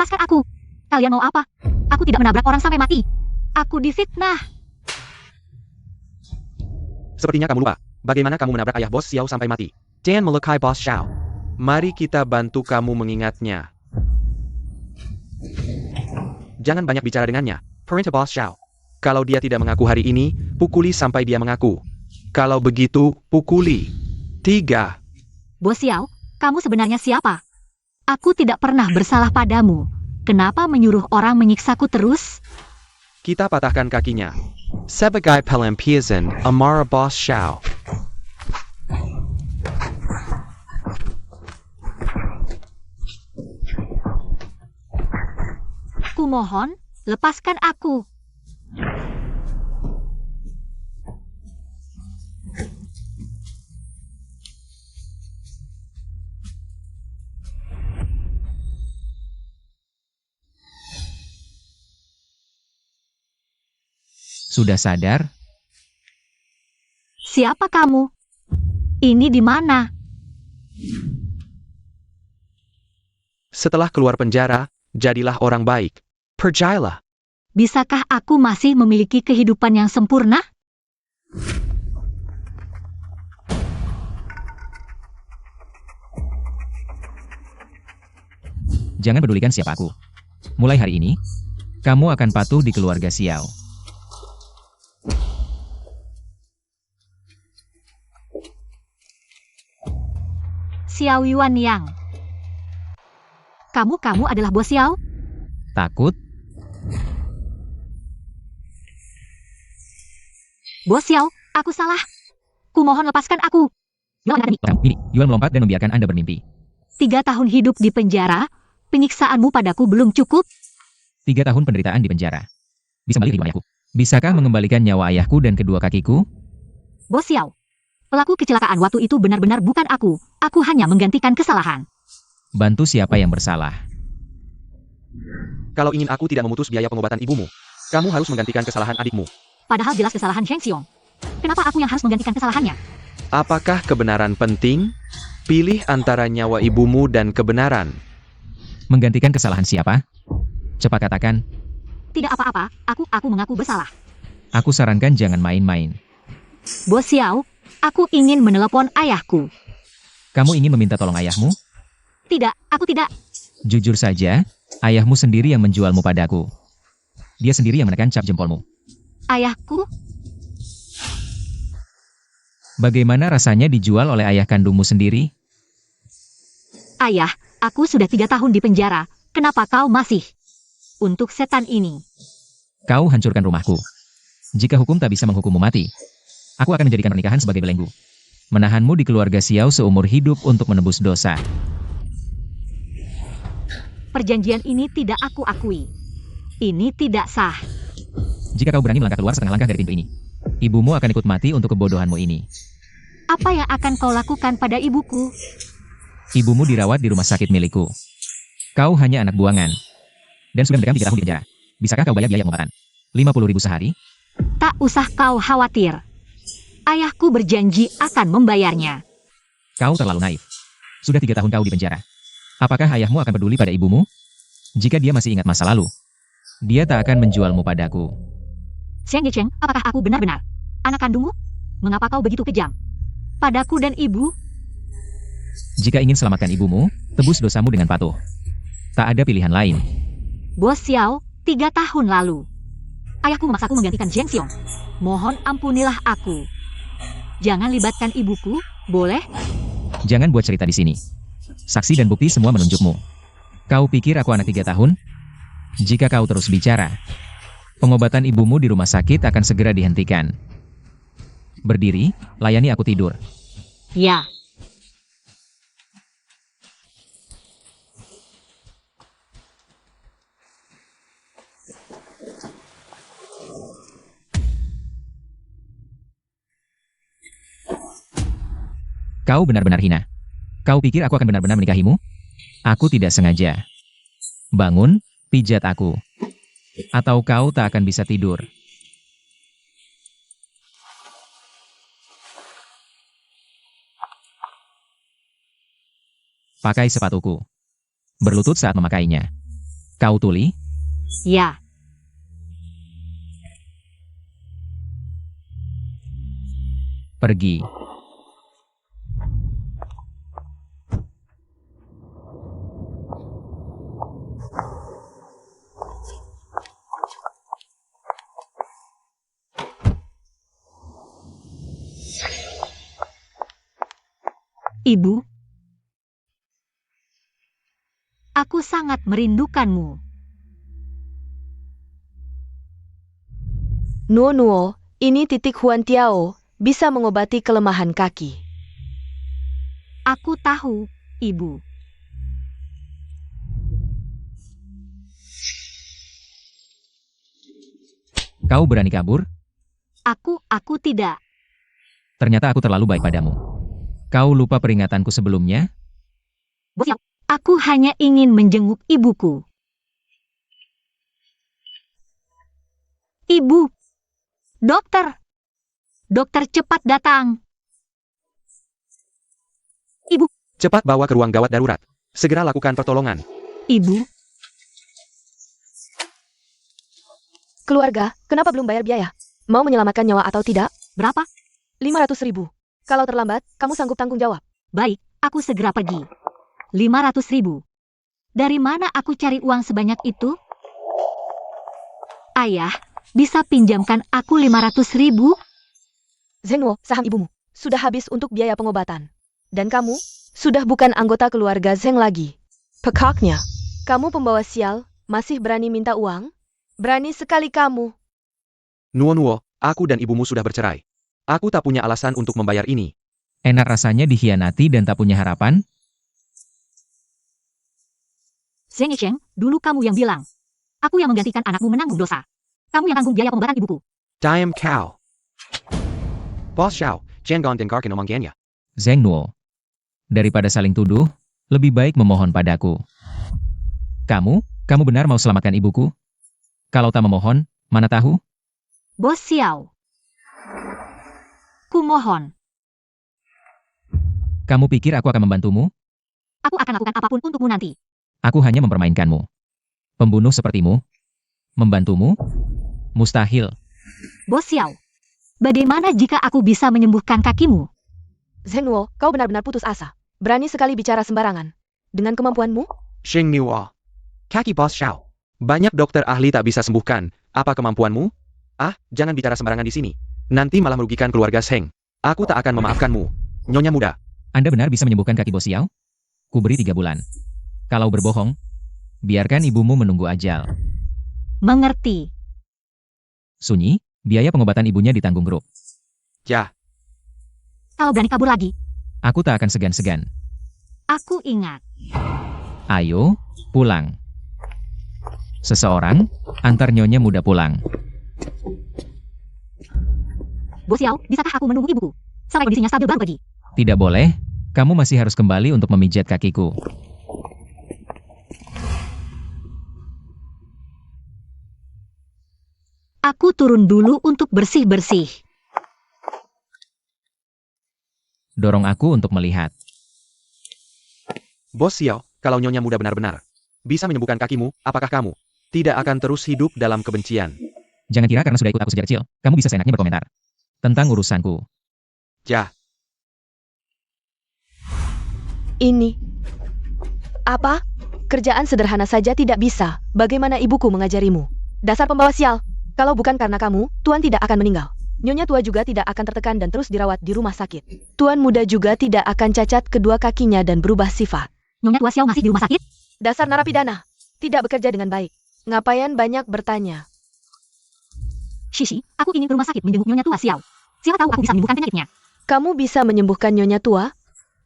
lepaskan aku. Kalian mau apa? Aku tidak menabrak orang sampai mati. Aku difitnah. Sepertinya kamu lupa. Bagaimana kamu menabrak ayah Bos Xiao sampai mati? Dan melukai Bos Xiao. Mari kita bantu kamu mengingatnya. Jangan banyak bicara dengannya. Perintah Bos Xiao. Kalau dia tidak mengaku hari ini, pukuli sampai dia mengaku. Kalau begitu, pukuli. 3. Bos Xiao, kamu sebenarnya siapa? Aku tidak pernah bersalah padamu. Kenapa menyuruh orang menyiksaku terus? Kita patahkan kakinya. Sebagai pelampiasan, amarah Bos Xiao. Kumohon, lepaskan aku. Sudah sadar? Siapa kamu? Ini di mana? Setelah keluar penjara, jadilah orang baik. Percayalah. Bisakah aku masih memiliki kehidupan yang sempurna? Jangan pedulikan siapa aku. Mulai hari ini, kamu akan patuh di keluarga Xiao. Xiao Yuan Yang. Kamu adalah Bos Xiao? Takut? Bos Xiao, aku salah. Kumohon lepaskan aku. Ini, Yuan melompat dan membiarkan Anda bermimpi. 3 tahun hidup di penjara, penyiksaanmu padaku belum cukup? 3 tahun penderitaan di penjara. Bisa kembali hidup ayahku. Bisakah mengembalikan nyawa ayahku dan kedua kakiku? Bos Xiao, pelaku kecelakaan waktu itu benar-benar bukan aku. Aku hanya menggantikan kesalahan. Bantu siapa yang bersalah. Kalau ingin aku tidak memutus biaya pengobatan ibumu, kamu harus menggantikan kesalahan adikmu. Padahal jelas kesalahan Sheng Xiong. Kenapa aku yang harus menggantikan kesalahannya? Apakah kebenaran penting? Pilih antara nyawa ibumu dan kebenaran. Menggantikan kesalahan siapa? Cepat katakan. Tidak apa-apa, aku mengaku bersalah. Aku sarankan jangan main-main. Bos Xiao, aku ingin menelepon ayahku. Kamu ingin meminta tolong ayahmu? Tidak, aku tidak. Jujur saja, ayahmu sendiri yang menjualmu padaku. Dia sendiri yang menekan cap jempolmu. Ayahku? Bagaimana rasanya dijual oleh ayah kandungmu sendiri? Ayah, aku sudah 3 tahun di penjara. Kenapa kau masih? Untuk setan ini. Kau hancurkan rumahku. Jika hukum tak bisa menghukummu mati, aku akan menjadikan pernikahan sebagai belenggu. Menahanmu di keluarga Xiao seumur hidup untuk menebus dosa. Perjanjian ini tidak aku akui. Ini tidak sah. Jika kau berani melangkah keluar setengah langkah dari pintu ini, ibumu akan ikut mati untuk kebodohanmu ini. Apa yang akan kau lakukan pada ibuku? Ibumu dirawat di rumah sakit milikku. Kau hanya anak buangan. Dan sudah mendekam 3 tahun di penjara. Bisakah kau bayar biaya pengobatan? 50.000 sehari? Tak usah kau khawatir. Ayahku berjanji akan membayarnya. Kau terlalu naif. Sudah 3 tahun kau di penjara. Apakah ayahmu akan peduli pada ibumu? Jika dia masih ingat masa lalu, dia tak akan menjualmu padaku. Xiang Yicheng, apakah aku benar-benar anak kandungmu? Mengapa kau begitu kejam padaku dan ibu? Jika ingin selamatkan ibumu, tebus dosamu dengan patuh. Tak ada pilihan lain. Bos Xiao, 3 tahun lalu, ayahku memaksaku menggantikan Zheng Xiong. Mohon ampunilah aku. Jangan libatkan ibuku, boleh? Jangan buat cerita di sini. Saksi dan bukti semua menunjukmu. Kau pikir aku anak 3 tahun? Jika kau terus bicara, pengobatan ibumu di rumah sakit akan segera dihentikan. Berdiri, layani aku tidur. Ya. Kau benar-benar hina. Kau pikir aku akan benar-benar menikahimu? Aku tidak sengaja. Bangun, pijat aku. Atau kau tak akan bisa tidur. Pakai sepatuku. Berlutut saat memakainya. Kau tuli? Ya, Pergi. Ibu. Aku sangat merindukanmu. Nuo Nuo, ini titik Huan Tiao, bisa mengobati kelemahan kaki. Aku tahu, Ibu. Kau berani kabur? Aku tidak. Ternyata aku terlalu baik padamu. Kau lupa peringatanku sebelumnya? Bos Xiao, aku hanya ingin menjenguk ibuku. Ibu. Dokter. Dokter cepat datang. Ibu. Cepat bawa ke ruang gawat darurat. Segera lakukan pertolongan. Ibu. Keluarga, kenapa belum bayar biaya? Mau menyelamatkan nyawa atau tidak? Berapa? 500.000. Kalau terlambat, kamu sanggup tanggung jawab. Baik, aku segera pergi. 500.000. Dari mana aku cari uang sebanyak itu? Ayah, bisa pinjamkan aku 500.000? Zhengwo, saham ibumu sudah habis untuk biaya pengobatan. Dan kamu sudah bukan anggota keluarga Zheng lagi. Pekaknya, kamu pembawa sial, masih berani minta uang? Berani sekali kamu. Nuo Nuo, aku dan ibumu sudah bercerai. Aku tak punya alasan untuk membayar ini. Enak rasanya dikhianati dan tak punya harapan? Zheng Yisheng, dulu kamu yang bilang. Aku yang menggantikan anakmu menanggung dosa. Kamu yang tanggung biaya pengobatan ibuku. Diam kau. Boss Xiao, jangan dengarkan omongannya. Zheng Nuo. Daripada saling tuduh, lebih baik memohon padaku. Kamu benar mau selamatkan ibuku? Kalau tak memohon, mana tahu? Bos Xiao. Kumohon. Kamu pikir aku akan membantumu? Aku akan lakukan apapun untukmu nanti. Aku hanya mempermainkanmu. Pembunuh sepertimu? Membantumu? Mustahil. Bos Xiao. Bagaimana jika aku bisa menyembuhkan kakimu? Zhengwo, kau benar-benar putus asa. Berani sekali bicara sembarangan. Dengan kemampuanmu? Xing Niwa. Kaki Boss Xiao. Banyak dokter ahli tak bisa sembuhkan. Apa kemampuanmu? Ah, jangan bicara sembarangan di sini. Nanti malah merugikan keluarga Zheng. Aku tak akan memaafkanmu. Nyonya muda. Anda benar bisa menyembuhkan kaki Bos Xiao? Ku beri 3 bulan. Kalau berbohong, biarkan ibumu menunggu ajal. Mengerti. Sunyi, biaya pengobatan ibunya ditanggung grup. Ya, Kalau berani kabur lagi, Aku tak akan segan-segan. aku ingat. Ayo, pulang. Seseorang, antar nyonya muda pulang. Bos Xiao, bisakah aku menunggu ibuku? Sampai kondisinya stabil baru pergi. Tidak boleh, kamu masih harus kembali untuk memijat kakiku. Aku turun dulu untuk bersih-bersih. Dorong aku untuk melihat. Bos Xiao, kalau Nyonya muda benar-benar bisa menyembuhkan kakimu, apakah kamu tidak akan terus hidup dalam kebencian? Jangan kira karena sudah ikut aku sejak kecil, kamu bisa seenaknya berkomentar tentang urusanku. Ya, Ini. Apa? Kerjaan sederhana saja tidak bisa. Bagaimana ibuku mengajarimu? Dasar pembawa sial. Kalau bukan karena kamu, Tuan tidak akan meninggal. Nyonya tua juga tidak akan tertekan dan terus dirawat di rumah sakit. Tuan muda juga tidak akan cacat kedua kakinya dan berubah sifat. Nyonya tua Xiao masih di rumah sakit? Dasar narapidana. Tidak bekerja dengan baik. Ngapain banyak bertanya? Shishi, aku ingin ke rumah sakit menjenguk Nyonya tua Xiao. Siapa tahu aku bisa menyembuhkan penyakitnya. Kamu bisa menyembuhkan Nyonya tua?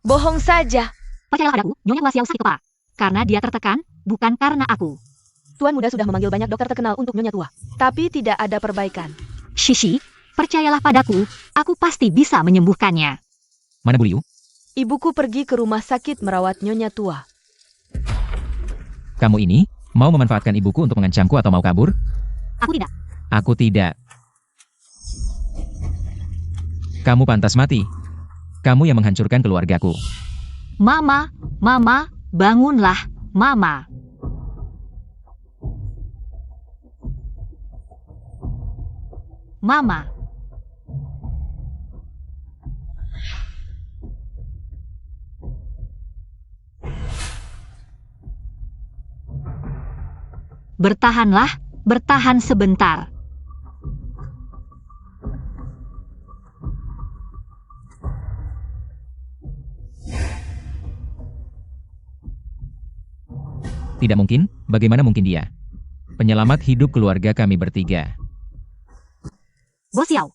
Bohong saja. Percayalah padaku, Nyonya tua Xiao sakit kepala. Karena dia tertekan, bukan karena aku. Tuan muda sudah memanggil banyak dokter terkenal untuk Nyonya tua. Tapi tidak ada perbaikan. Shishi, percayalah padaku, aku pasti bisa menyembuhkannya. Mana Bu Liu? Ibuku pergi ke rumah sakit merawat Nyonya tua. Kamu ini, mau memanfaatkan ibuku untuk mengancamku atau mau kabur? Aku tidak. Aku tidak. Kamu pantas mati. Kamu yang menghancurkan keluargaku. Mama, Mama, bangunlah, Mama. Mama. Bertahanlah, bertahan sebentar. Tidak mungkin, bagaimana mungkin dia? Penyelamat hidup keluarga kami bertiga. Bos Yao,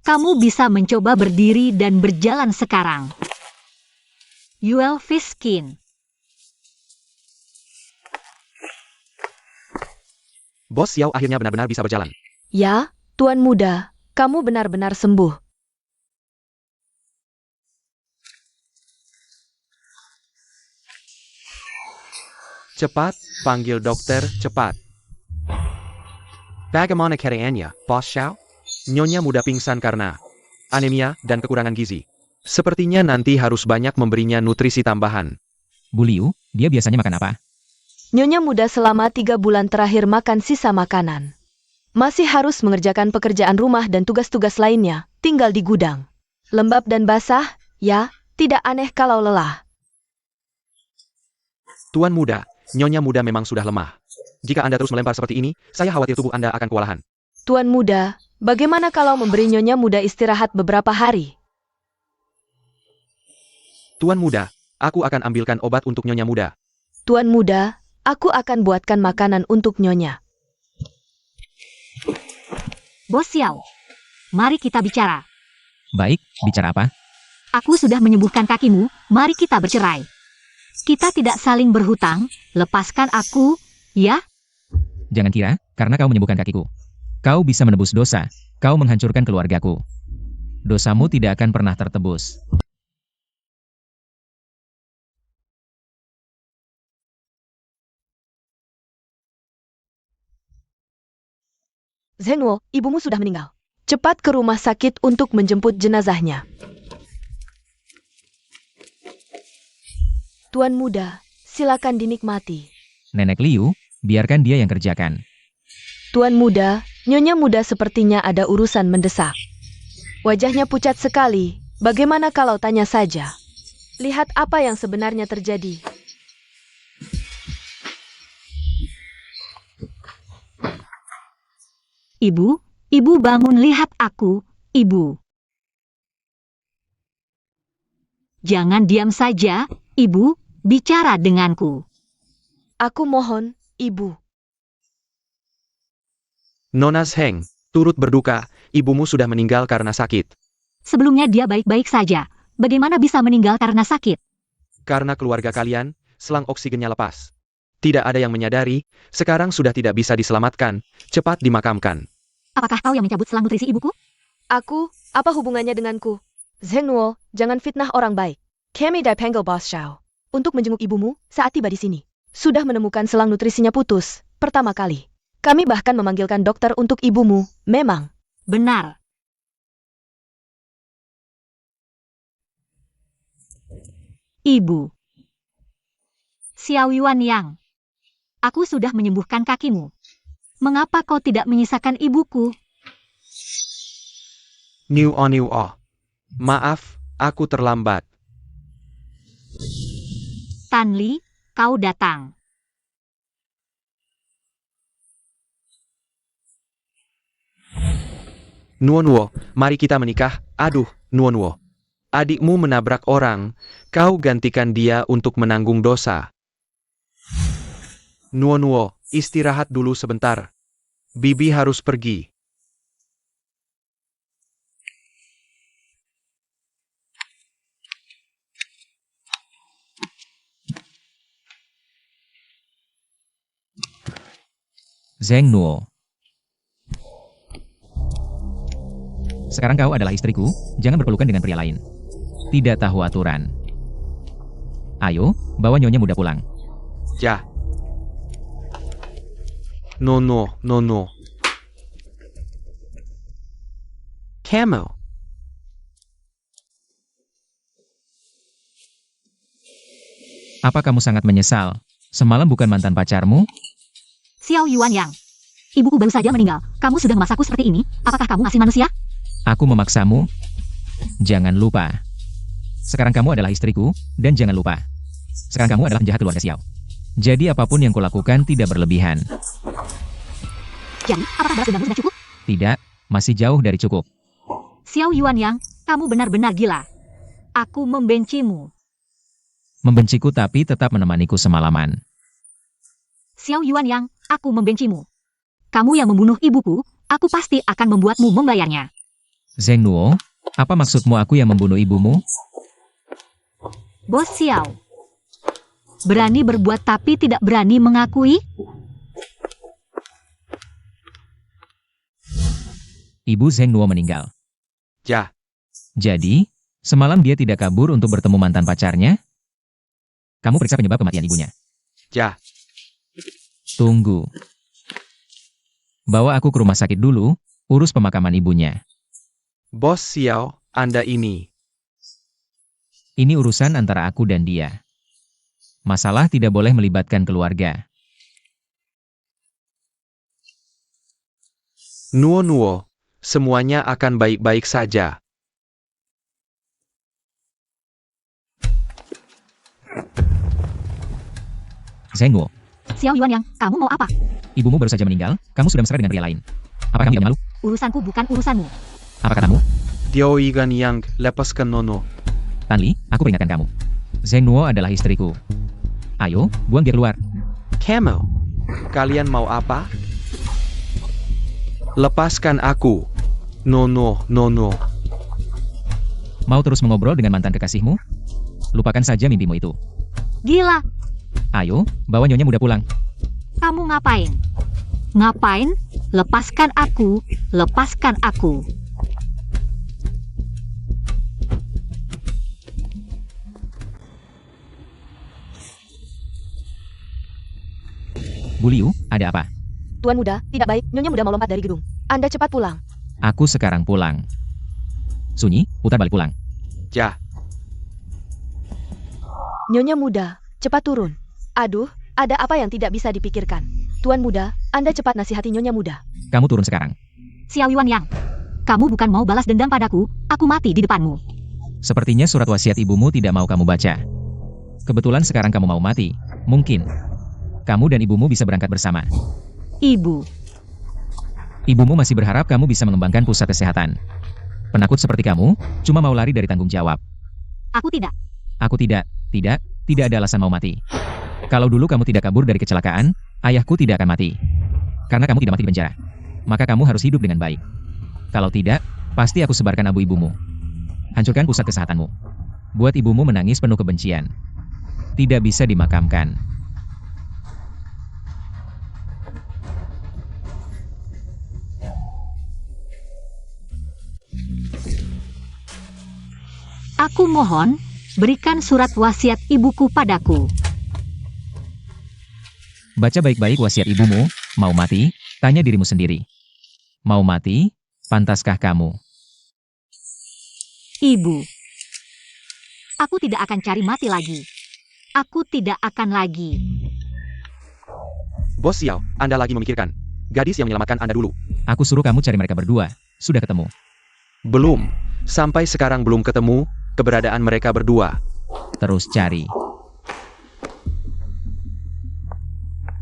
kamu bisa mencoba berdiri dan berjalan sekarang. Yuel Fiskin. Bos Xiao akhirnya benar-benar bisa berjalan. Ya, Tuan Muda, kamu benar-benar sembuh. Cepat, panggil dokter, cepat. Bagaimana keadaannya, Bos Xiao? Nyonya muda pingsan karena anemia dan kekurangan gizi. Sepertinya nanti harus banyak memberinya nutrisi tambahan. Bu Liu, dia biasanya makan apa? Nyonya Muda selama 3 bulan terakhir makan sisa makanan. Masih harus mengerjakan pekerjaan rumah dan tugas-tugas lainnya, tinggal di gudang. Lembab dan basah, ya, tidak aneh kalau lelah. Tuan muda, Nyonya muda memang sudah lemah. Jika Anda terus melempar seperti ini, saya khawatir tubuh Anda akan kewalahan. Tuan Muda, bagaimana kalau memberi Nyonya Muda istirahat beberapa hari? Tuan muda, aku akan ambilkan obat untuk Nyonya muda. Tuan Muda, aku akan buatkan makanan untuk Nyonya. Bos Xiao, mari kita bicara. Baik, bicara apa? Aku sudah menyembuhkan kakimu, mari kita bercerai. Kita tidak saling berhutang, lepaskan aku, ya? Jangan kira, karena kau menyembuhkan kakiku. Kau bisa menebus dosa, kau menghancurkan keluargaku. Dosamu tidak akan pernah tertebus. Zhenguo, ibumu sudah meninggal. Cepat ke rumah sakit untuk menjemput jenazahnya. Tuan Muda, silakan dinikmati. Nenek Liu, biarkan dia yang kerjakan. Tuan Muda, Nyonya Muda sepertinya ada urusan mendesak. Wajahnya pucat sekali, bagaimana kalau tanya saja? Lihat apa yang sebenarnya terjadi. Ibu bangun, lihat aku, Ibu. Jangan diam saja, Ibu, bicara denganku. Aku mohon, Ibu. Nona Heng, turut berduka, ibumu sudah meninggal karena sakit. Sebelumnya dia baik-baik saja. Bagaimana bisa meninggal karena sakit? Karena keluarga kalian, selang oksigennya lepas. Tidak ada yang menyadari, sekarang sudah tidak bisa diselamatkan, cepat dimakamkan. Apakah kau yang mencabut selang nutrisi ibuku? Aku, apa hubungannya denganku? Zhenguo, jangan fitnah orang baik. Kami dipanggil Bos Xiao untuk menjenguk ibumu saat tiba di sini. Sudah menemukan selang nutrisinya putus, pertama kali. Kami bahkan memanggilkan dokter untuk ibumu, memang. Benar. Ibu. Xiao Yuan Yang. Aku sudah menyembuhkan kakimu. Mengapa kau tidak menyisakan ibuku? Niu oh. Maaf, aku terlambat. Tan Li, kau datang. Nuonwo, mari kita menikah. Aduh, Nuonwo. Adikmu menabrak orang, kau gantikan dia untuk menanggung dosa. Nuonwo, istirahat dulu sebentar. Bibi harus pergi. Zheng Nuo. Sekarang kau adalah istriku, jangan berpelukan dengan pria lain. Tidak tahu aturan. Ayo, bawa Nyonya Muda pulang. Ya. No. Camel. Apa kamu sangat menyesal? Semalam bukan mantan pacarmu? Xiao Yuan Yang. Ibuku baru saja meninggal. Kamu sudah memasakku seperti ini. Apakah kamu masih manusia? Aku memaksamu. Jangan lupa. Sekarang kamu adalah istriku, dan jangan lupa. Sekarang kamu adalah penjahat keluarga Xiao. Jadi apapun yang kulakukan tidak berlebihan. Jadi, apakah balas dendammu sudah cukup? Tidak, masih jauh dari cukup. Xiao Yuanyang, kamu benar-benar gila. Aku membencimu. Membenciku tapi tetap menemaniku semalaman. Xiao Yuanyang, aku membencimu. Kamu yang membunuh ibuku, aku pasti akan membuatmu membayarnya. Zheng Nuo, apa maksudmu aku yang membunuh ibumu? Bos Xiao. Berani berbuat tapi tidak berani mengakui? Ibu Zheng Nuo meninggal. Ya, Jadi, semalam dia tidak kabur untuk bertemu mantan pacarnya? Kamu periksa penyebab kematian ibunya. ya. Tunggu. Bawa aku ke rumah sakit dulu, urus pemakaman ibunya. Bos Xiao, Anda ini. Ini urusan antara aku dan dia. Masalah tidak boleh melibatkan keluarga. Nuo, semuanya akan baik-baik saja. Zheng Nuo, Xiao Yuanyang, kamu mau apa? ibumu baru saja meninggal, kamu sudah mesra dengan pria lain. Apakah kamu tidak malu? Urusanku bukan urusanmu. Apa katamu? Dioigan yang lepaskan Nono. Tanli, aku peringatkan kamu. Zheng Nuo adalah istriku. Ayo, buang dia keluar. Camel, kalian mau apa? Lepaskan aku. Nono. Mau terus mengobrol dengan mantan kekasihmu? Lupakan saja mimpimu itu. Gila, Ayo, bawa nyonya muda pulang. kamu ngapain? Ngapain? Lepaskan aku, lepaskan aku. Bu Liu, ada apa? Tuan muda, tidak baik. Nyonya muda mau lompat dari gedung. Anda cepat pulang. Aku sekarang pulang. Sunyi, putar balik pulang. Ya, Nyonya muda, cepat turun. Aduh, ada apa yang tidak bisa dipikirkan? Tuan muda, Anda cepat nasihati Nyonya muda. Kamu turun sekarang. Xiao Yuanyang, kamu bukan mau balas dendam padaku, aku mati di depanmu. Sepertinya surat wasiat ibumu tidak mau kamu baca. Kebetulan sekarang kamu mau mati. Mungkin. Kamu dan ibumu bisa berangkat bersama. Ibu, Ibumu masih berharap kamu bisa mengembangkan pusat kesehatan. Penakut seperti kamu, cuma mau lari dari tanggung jawab. aku tidak. Aku tidak ada alasan mau mati. Kalau dulu kamu tidak kabur dari kecelakaan, ayahku tidak akan mati. Karena kamu tidak mati di penjara. Maka kamu harus hidup dengan baik. Kalau tidak, pasti aku sebarkan abu ibumu. Hancurkan pusat kesehatanmu. Buat ibumu menangis penuh kebencian. Tidak bisa dimakamkan. Aku mohon, berikan surat wasiat ibuku padaku. Baca baik-baik wasiat ibumu, mau mati, tanya dirimu sendiri. Mau mati, pantaskah kamu? Ibu, aku tidak akan cari mati lagi. Aku tidak akan lagi. Bos Xiao, Anda lagi memikirkan. Gadis yang menyelamatkan Anda dulu. Aku suruh kamu cari mereka berdua. Sudah ketemu. Belum. Sampai sekarang belum ketemu keberadaan mereka berdua. Terus cari.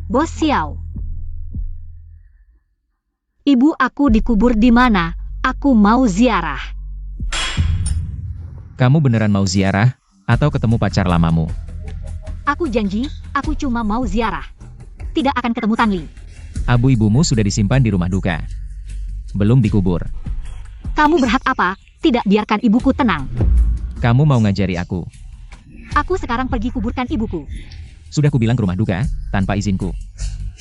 Bos Xiao. Ibu aku dikubur di mana? Aku mau ziarah. Kamu beneran mau ziarah, atau ketemu pacar lamamu? Aku janji, aku cuma mau ziarah. Tidak akan ketemu Tanli. Abu ibumu sudah disimpan di rumah duka. Belum dikubur. Kamu berhak apa? Tidak biarkan ibuku tenang. Kamu mau ngajari aku. Aku sekarang pergi kuburkan ibuku. Sudah kubilang ke rumah duka, tanpa izinku.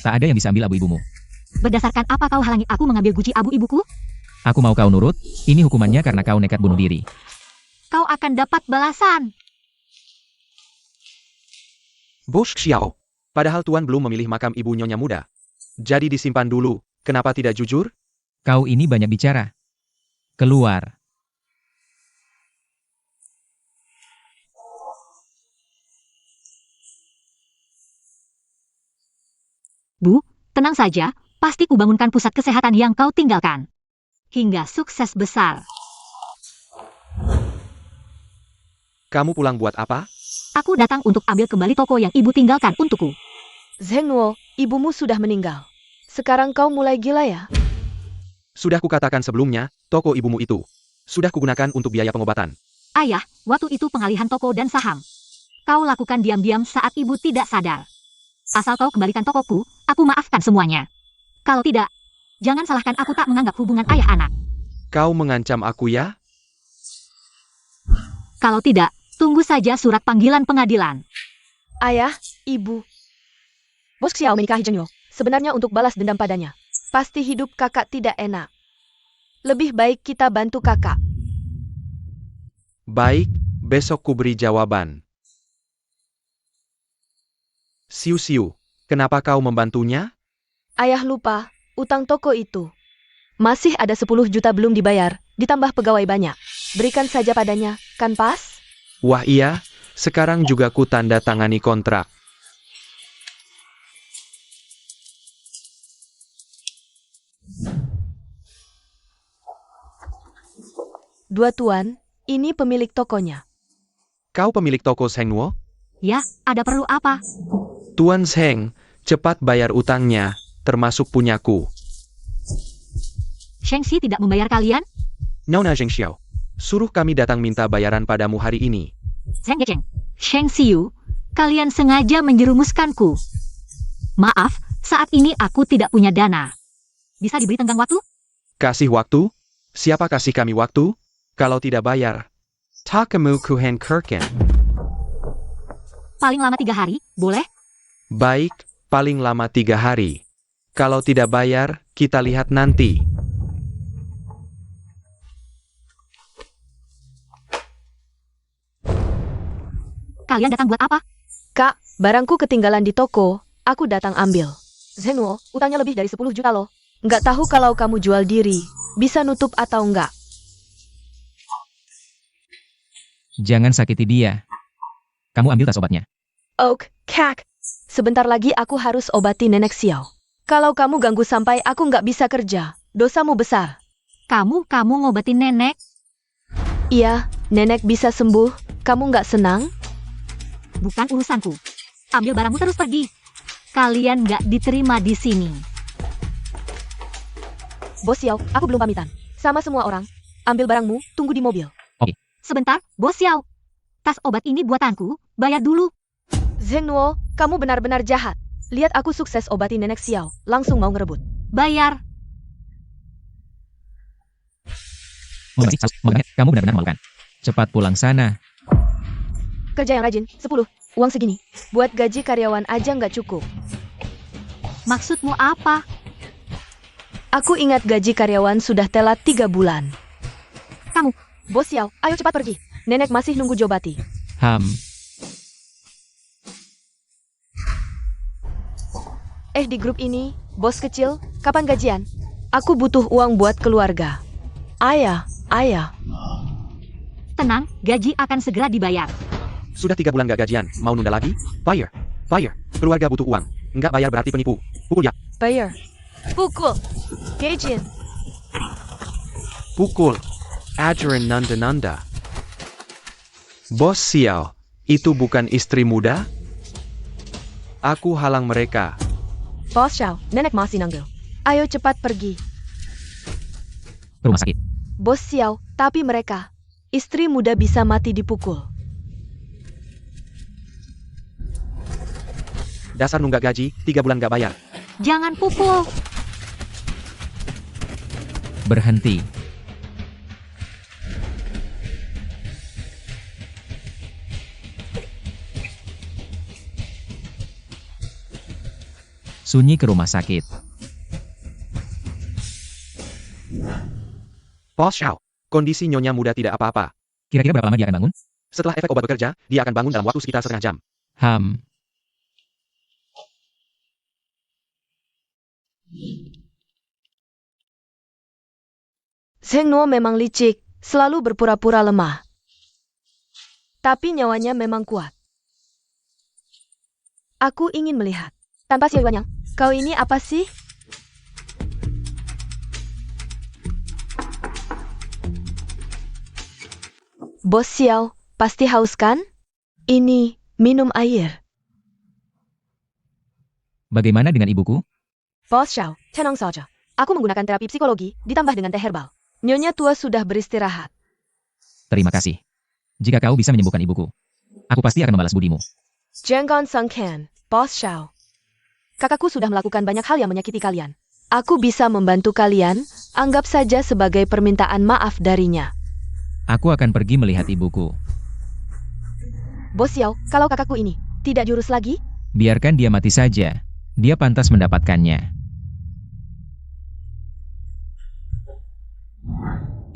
Tak ada yang bisa ambil abu ibumu. Berdasarkan apa kau halangi aku mengambil guci abu ibuku? Aku mau kau nurut, ini hukumannya karena kau nekat bunuh diri. Kau akan dapat balasan. Bos Xiao, padahal Tuan belum memilih makam ibu Nyonya muda. Jadi disimpan dulu, kenapa tidak jujur? Kau ini banyak bicara. Keluar. Bu, tenang saja, pasti kubangunkan pusat kesehatan yang kau tinggalkan. Hingga sukses besar. Kamu pulang buat apa? Aku datang untuk ambil kembali toko yang ibu tinggalkan untukku. Zheng Nuo, ibumu sudah meninggal. Sekarang kau mulai gila ya? Sudah kukatakan sebelumnya, toko ibumu itu sudah kugunakan untuk biaya pengobatan. Ayah, waktu itu pengalihan toko dan saham. Kau lakukan diam-diam saat ibu tidak sadar. Asal kau kembalikan tokoku, aku maafkan semuanya. Kalau tidak, jangan salahkan aku tak menganggap hubungan ayah anak. Kau mengancam aku ya? Kalau tidak, tunggu saja surat panggilan pengadilan. Ayah, ibu. Bos Xiao menikahi Zheng Nuo, sebenarnya untuk balas dendam padanya. Pasti hidup kakak tidak enak. Lebih baik kita bantu kakak. Baik, besok ku beri jawaban. Siu-siu, kenapa kau membantunya? Ayah lupa, utang toko itu. Masih ada 10 juta belum dibayar, ditambah pegawai banyak. Berikan saja padanya, kan pas? Wah iya, sekarang juga ku tanda tangani kontrak. Dua tuan, ini pemilik tokonya. Kau pemilik toko Zheng Nuo? Ya, ada perlu apa? Tuan Zheng, cepat bayar utangnya, termasuk punyaku. Shengxi tidak membayar kalian? Nona Zheng Xiao, suruh kami datang minta bayaran padamu hari ini. Zheng Yecheng, Sheng Xiu, kalian sengaja menjerumuskanku. Maaf, saat ini aku tidak punya dana. Bisa diberi tenggang waktu? Kasih waktu? Siapa kasih kami waktu? Kalau tidak bayar, Takamu Kuhen Kirken. Paling lama 3 hari, boleh? Baik, paling lama 3 hari. Kalau tidak bayar, kita lihat nanti. Kalian datang buat apa? Kak, barangku ketinggalan di toko, aku datang ambil. Zheng Nuo, utangnya lebih dari 10 juta loh. Nggak tahu kalau kamu jual diri, bisa nutup atau enggak. Jangan sakiti dia. Kamu ambil tas obatnya. Ok, kak. Sebentar lagi aku harus obati nenek Xiao. Kalau kamu ganggu sampai aku nggak bisa kerja, dosamu besar. Kamu ngobatin nenek? Iya, nenek bisa sembuh, kamu nggak senang? Bukan urusanku. Ambil barangmu terus pergi. Kalian nggak diterima di sini. Bos Xiao, aku belum pamitan. Sama semua orang. Ambil barangmu, tunggu di mobil. Sebentar, Bos Xiao. Tas obat ini buatanku, bayar dulu. Zheng Nuo, kamu benar-benar jahat. Lihat aku sukses obati nenek Xiao, langsung mau ngerebut. Bayar. Kamu benar-benar memalukan. Cepat pulang sana. Kerja yang rajin, 10. Uang segini. Buat gaji karyawan aja nggak cukup. Maksudmu apa? Aku ingat gaji karyawan sudah telat 3 bulan. Kamu. Bos Xiao, ayo cepat pergi. Nenek masih nunggu Jobati. Di grup ini, bos kecil, kapan gajian? Aku butuh uang buat keluarga. Ayah. Tenang, gaji akan segera dibayar. Sudah 3 bulan gak gajian, mau nunda lagi? Fire. Keluarga butuh uang. Nggak bayar berarti penipu. Pukul ya. Bayar. Pukul. Gajian. Pukul. Ajaran Nanda. Bos Xiao, itu bukan istri muda? Aku halang mereka. Bos Xiao, nenek masih nanggil. Ayo cepat pergi. Ke rumah sakit. Bos Xiao, tapi mereka. Istri muda bisa mati dipukul. Dasar nunggak gaji, 3 bulan gak bayar. Jangan pukul. Berhenti. Sunyi ke rumah sakit. Bos Xiao, kondisi nyonya muda tidak apa-apa. Kira-kira berapa lama dia akan bangun? Setelah efek obat bekerja, dia akan bangun dalam waktu sekitar setengah jam. Zheng Nuo memang licik, selalu berpura-pura lemah. Tapi nyawanya memang kuat. Aku ingin melihat. Tanpa Xiao Yuanyang, kau ini apa sih? Bos Xiao, pasti haus kan? Ini, minum air. Bagaimana dengan ibuku? Bos Xiao, tenang saja. Aku menggunakan terapi psikologi, ditambah dengan teh herbal. Nyonya tua sudah beristirahat. Terima kasih. Jika kau bisa menyembuhkan ibuku, aku pasti akan membalas budimu. Jangan sungkan, Bos Xiao. Kakakku sudah melakukan banyak hal yang menyakiti kalian. Aku bisa membantu kalian, anggap saja sebagai permintaan maaf darinya. Aku akan pergi melihat ibuku. Bos Xiao, kalau kakakku ini tidak jurus lagi, Biarkan dia mati saja. Dia pantas mendapatkannya.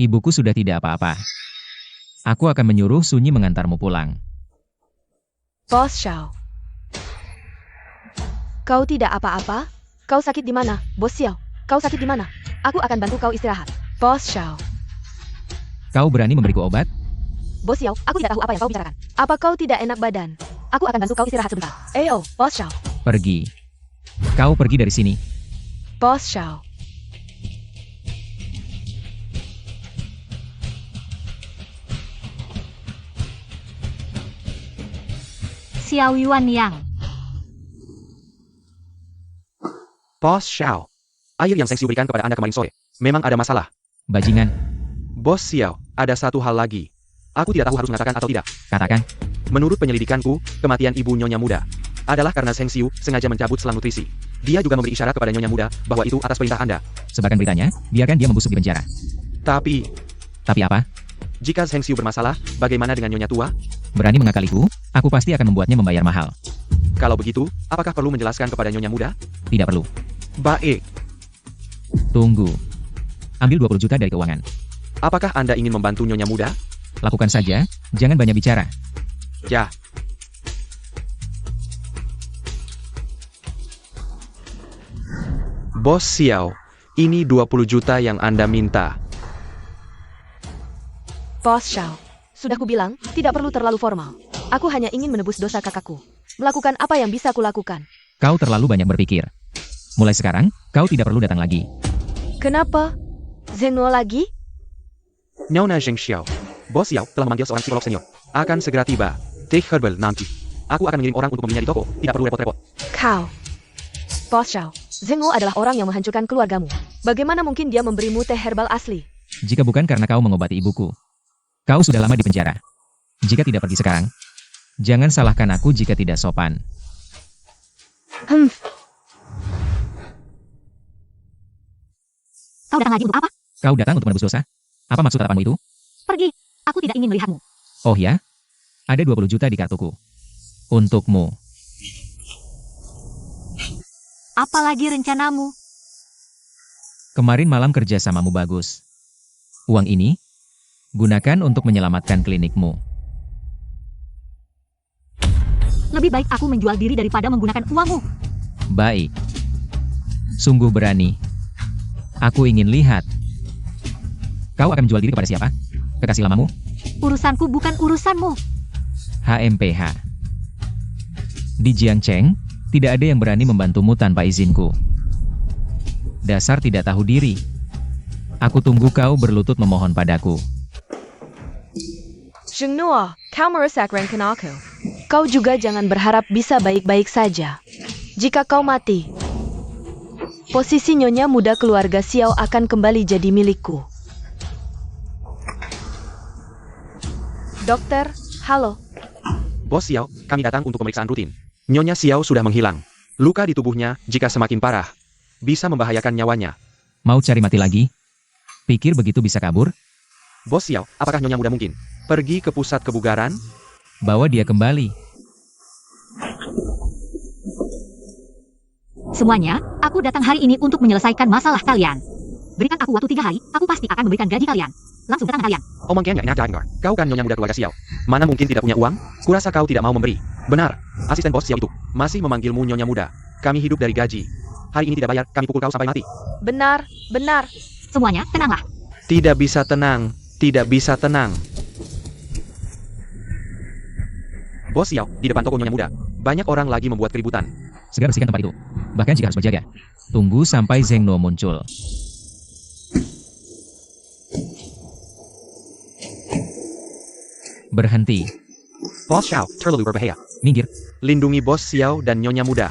Ibuku sudah tidak apa-apa. Aku akan menyuruh Sunyi mengantarmu pulang. Bos Xiao. Kau tidak apa-apa? Kau sakit di mana, Bos Xiao? Kau sakit di mana? Aku akan bantu kau istirahat. Bos Xiao. Kau berani memberiku obat? Bos Xiao, aku tidak tahu apa yang kau bicarakan. Apa kau tidak enak badan? Aku akan bantu kau istirahat sebentar. Bos Xiao. Pergi. Kau pergi dari sini. Bos Xiao. Xiao Yuan Yang. Bos Xiao. Air yang Seng Xiu berikan kepada Anda kemarin sore. Memang ada masalah. Bajingan. Bos Xiao, ada satu hal lagi. Aku tidak tahu harus mengatakan atau tidak. Katakan. Menurut penyelidikanku, kematian ibu Nyonya Muda adalah karena Seng Xiu sengaja mencabut selang nutrisi. Dia juga memberi isyarat kepada Nyonya Muda bahwa itu atas perintah Anda. Sebarkan beritanya, biarkan dia membusuk di penjara. Tapi Tapi apa? jika Seng Xiu bermasalah, bagaimana dengan Nyonya Tua? Berani mengakaliku? Aku pasti akan membuatnya membayar mahal. Kalau begitu, apakah perlu menjelaskan kepada Nyonya Muda? Tidak perlu. Baik. Tunggu. Ambil 20 juta dari keuangan. Apakah Anda ingin membantu Nyonya Muda? Lakukan saja, jangan banyak bicara. Ya. Bos Xiao, ini 20 juta yang Anda minta. Bos Xiao. Sudah kubilang, tidak perlu terlalu formal. Aku hanya ingin menebus dosa kakakku. Melakukan apa yang bisa kulakukan. Kau terlalu banyak berpikir. Mulai sekarang, kau tidak perlu datang lagi. Kenapa? Zengnuo lagi? Nyonya Zheng Xiao. Bos Xiao telah memanggil seorang psikolog senior. Akan segera tiba. Teh herbal nanti. Aku akan mengirim orang untuk membelinya di toko. Tidak perlu repot-repot. Kau. Bos Xiao. Zengnuo adalah orang yang menghancurkan keluargamu. Bagaimana mungkin dia memberimu teh herbal asli? Jika bukan karena kau mengobati ibuku, kau sudah lama di penjara. Jika tidak pergi sekarang, jangan salahkan aku jika tidak sopan. Kau datang lagi untuk apa? Kau datang untuk menebus dosa? Apa maksud tatapanmu itu? Pergi. Aku tidak ingin melihatmu. Oh ya? Ada 20 juta di kartuku. Untukmu. Apalagi rencanamu? Kemarin malam kerjasamamu bagus. Uang ini, gunakan untuk menyelamatkan klinikmu. Lebih baik aku menjual diri daripada menggunakan uangmu. Baik. Sungguh berani. Aku ingin lihat. Kau akan menjual diri kepada siapa? Kekasih lamamu? Urusanku bukan urusanmu. HMPH. Di Jiangcheng, tidak ada yang berani membantumu tanpa izinku. Dasar tidak tahu diri. Aku tunggu kau berlutut memohon padaku. Zengnuo, kau merusakkan aku. Kau juga jangan berharap bisa baik-baik saja. Jika kau mati, posisi Nyonya Muda keluarga Xiao akan kembali jadi milikku. Dokter, halo. Bos Xiao, kami datang untuk pemeriksaan rutin. Nyonya Xiao sudah menghilang. Luka di tubuhnya, jika semakin parah, bisa membahayakan nyawanya. Mau cari mati lagi? Pikir begitu bisa kabur? Bos Xiao, apakah Nyonya Muda mungkin pergi ke pusat kebugaran? Bawa dia kembali. Semuanya, aku datang hari ini untuk menyelesaikan masalah kalian. Berikan aku waktu 3 hari, aku pasti akan memberikan gaji kalian. Langsung ke tangan kalian. Omongnya nggak enak, Kau kan Nyonya Muda keluarga Xiao. Mana mungkin tidak punya uang? Kurasa kau tidak mau memberi. Benar, asisten Bos Xiao itu masih memanggilmu Nyonya Muda. Kami hidup dari gaji. Hari ini tidak bayar, kami pukul kau sampai mati. Benar, benar. Semuanya, tenanglah. Tidak bisa tenang, tidak bisa tenang. Bos Xiao, di depan toko Nyonya Muda, banyak orang lagi membuat keributan. Segera bersihkan tempat itu. Bahkan jika harus berjaga, tunggu sampai Zengnuo muncul. Berhenti. Bos Xiao, terlalu berbahaya. Minggir. Lindungi Bos Xiao dan Nyonya Muda.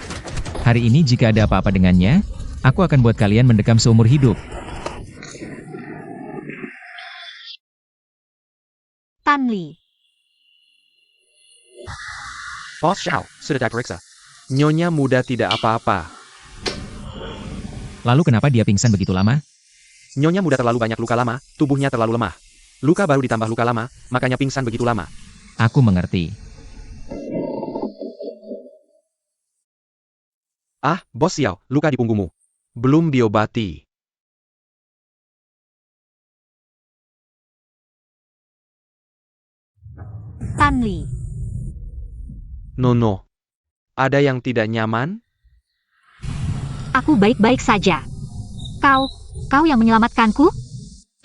Hari ini jika ada apa-apa dengannya, aku akan buat kalian mendekam seumur hidup. Tan Li. Bos Xiao, sudah diperiksa. Nyonya Muda tidak apa-apa. Lalu kenapa dia pingsan begitu lama? Nyonya Muda terlalu banyak luka lama, tubuhnya terlalu lemah. Luka baru ditambah luka lama, makanya pingsan begitu lama. Aku mengerti. Ah, Bos Xiao, luka di punggungmu. Belum diobati. Tan Li. Nono. Ada yang tidak nyaman? Aku baik-baik saja. Kau yang menyelamatkanku?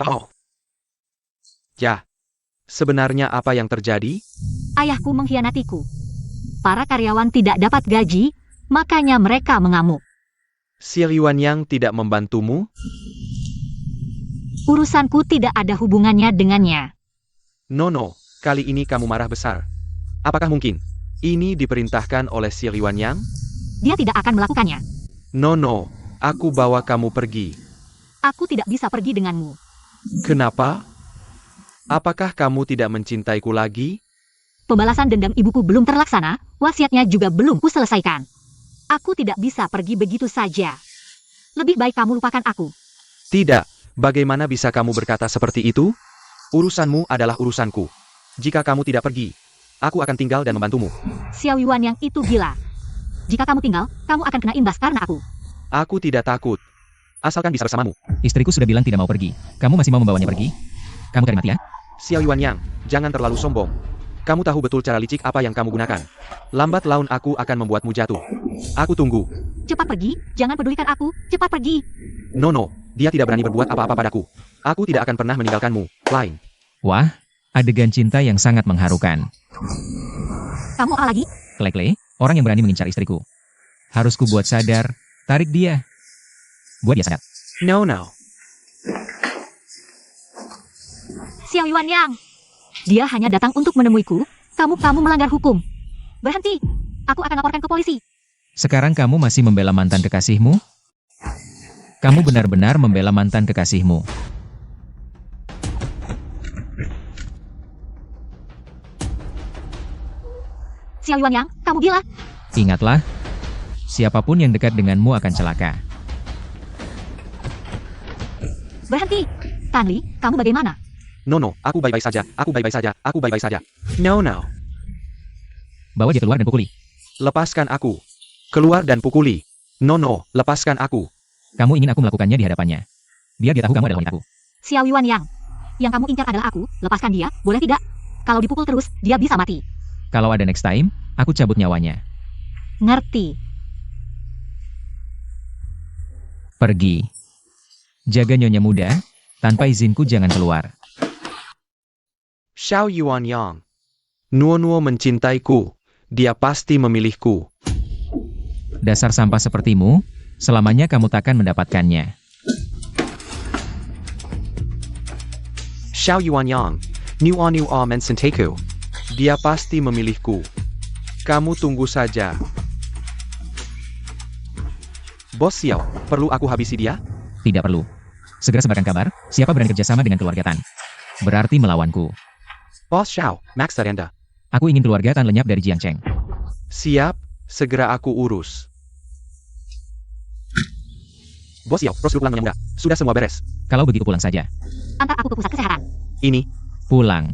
Oh. Ya. Sebenarnya apa yang terjadi? Ayahku mengkhianatiku. Para karyawan tidak dapat gaji, makanya mereka mengamuk. Si Liwan Yang tidak membantumu? Urusanku tidak ada hubungannya dengannya. Nono, kali ini kamu marah besar. Apakah mungkin? Ini diperintahkan oleh si Liwan Yang? Dia tidak akan melakukannya. Nono, aku bawa kamu pergi. Aku tidak bisa pergi denganmu. Kenapa? Apakah kamu tidak mencintaiku lagi? Pembalasan dendam ibuku belum terlaksana, wasiatnya juga belum kuselesaikan. Aku tidak bisa pergi begitu saja. Lebih baik kamu lupakan aku. Tidak, bagaimana bisa kamu berkata seperti itu? Urusanmu adalah urusanku. Jika kamu tidak pergi, aku akan tinggal dan membantumu. Xiao Yuan yang itu gila. Jika kamu tinggal, kamu akan kena imbas karena aku. Aku tidak takut. Asalkan bisa bersamamu. Istriku sudah bilang tidak mau pergi. Kamu masih mau membawanya pergi? Kamu cari mati ya? Xiao Yuan Yang, jangan terlalu sombong. Kamu tahu betul cara licik apa yang kamu gunakan. Lambat laun aku akan membuatmu jatuh. Aku tunggu. Cepat pergi, jangan pedulikan aku, cepat pergi. Nono, dia tidak berani berbuat apa-apa padaku. Aku tidak akan pernah meninggalkanmu. Lain. Wah, adegan cinta yang sangat mengharukan. Kamu apa lagi? Kle-kle, orang yang berani mengincar istriku. Harus ku buat sadar, tarik dia. Buat dia sadar. No. Xiao Yuan Yang. Dia hanya datang untuk menemuiku. Kamu melanggar hukum. Berhenti. Aku akan laporkan ke polisi. Sekarang kamu masih membela mantan kekasihmu? Kamu benar-benar membela mantan kekasihmu. Xiao Yuan Yang, kamu gila. Ingatlah, siapapun yang dekat denganmu akan celaka. Berhenti. Tan Li, kamu bagaimana? No, aku baik-baik saja. Aku baik-baik saja. Aku baik-baik saja. No. Bawa dia keluar dan pukuli. Lepaskan aku. Keluar dan pukuli. No, lepaskan aku. Kamu ingin aku melakukannya di hadapannya. Biar dia tahu kamu adalah wanitaku. Xiao Yuan Yang. Yang kamu incar adalah aku, lepaskan dia, boleh tidak? Kalau dipukul terus, dia bisa mati. Kalau ada next time, aku cabut nyawanya. Ngerti. Pergi. Jaga Nyonya Muda, tanpa izinku jangan keluar. Xiao Yuan Yang. Nuo mencintaiku. Dia pasti memilihku. Dasar sampah sepertimu, selamanya kamu takkan mendapatkannya. Xiao Yuan Yang. Nuo mencintaiku. Dia pasti memilihku. Kamu tunggu saja. Bos Xiao, perlu aku habisi dia? Tidak perlu. Segera sebarkan kabar, siapa berani kerjasama dengan keluarga Tan. Berarti melawanku. Bos Xiao, Max Sarenda. Aku ingin keluarga Tan lenyap dari Jiangcheng. Siap, segera aku urus. Bos Xiao, prosedur pulang Nyonya Muda. Sudah semua beres. Kalau begitu pulang saja. Antar aku ke pusat kesehatan. Ini, Pulang.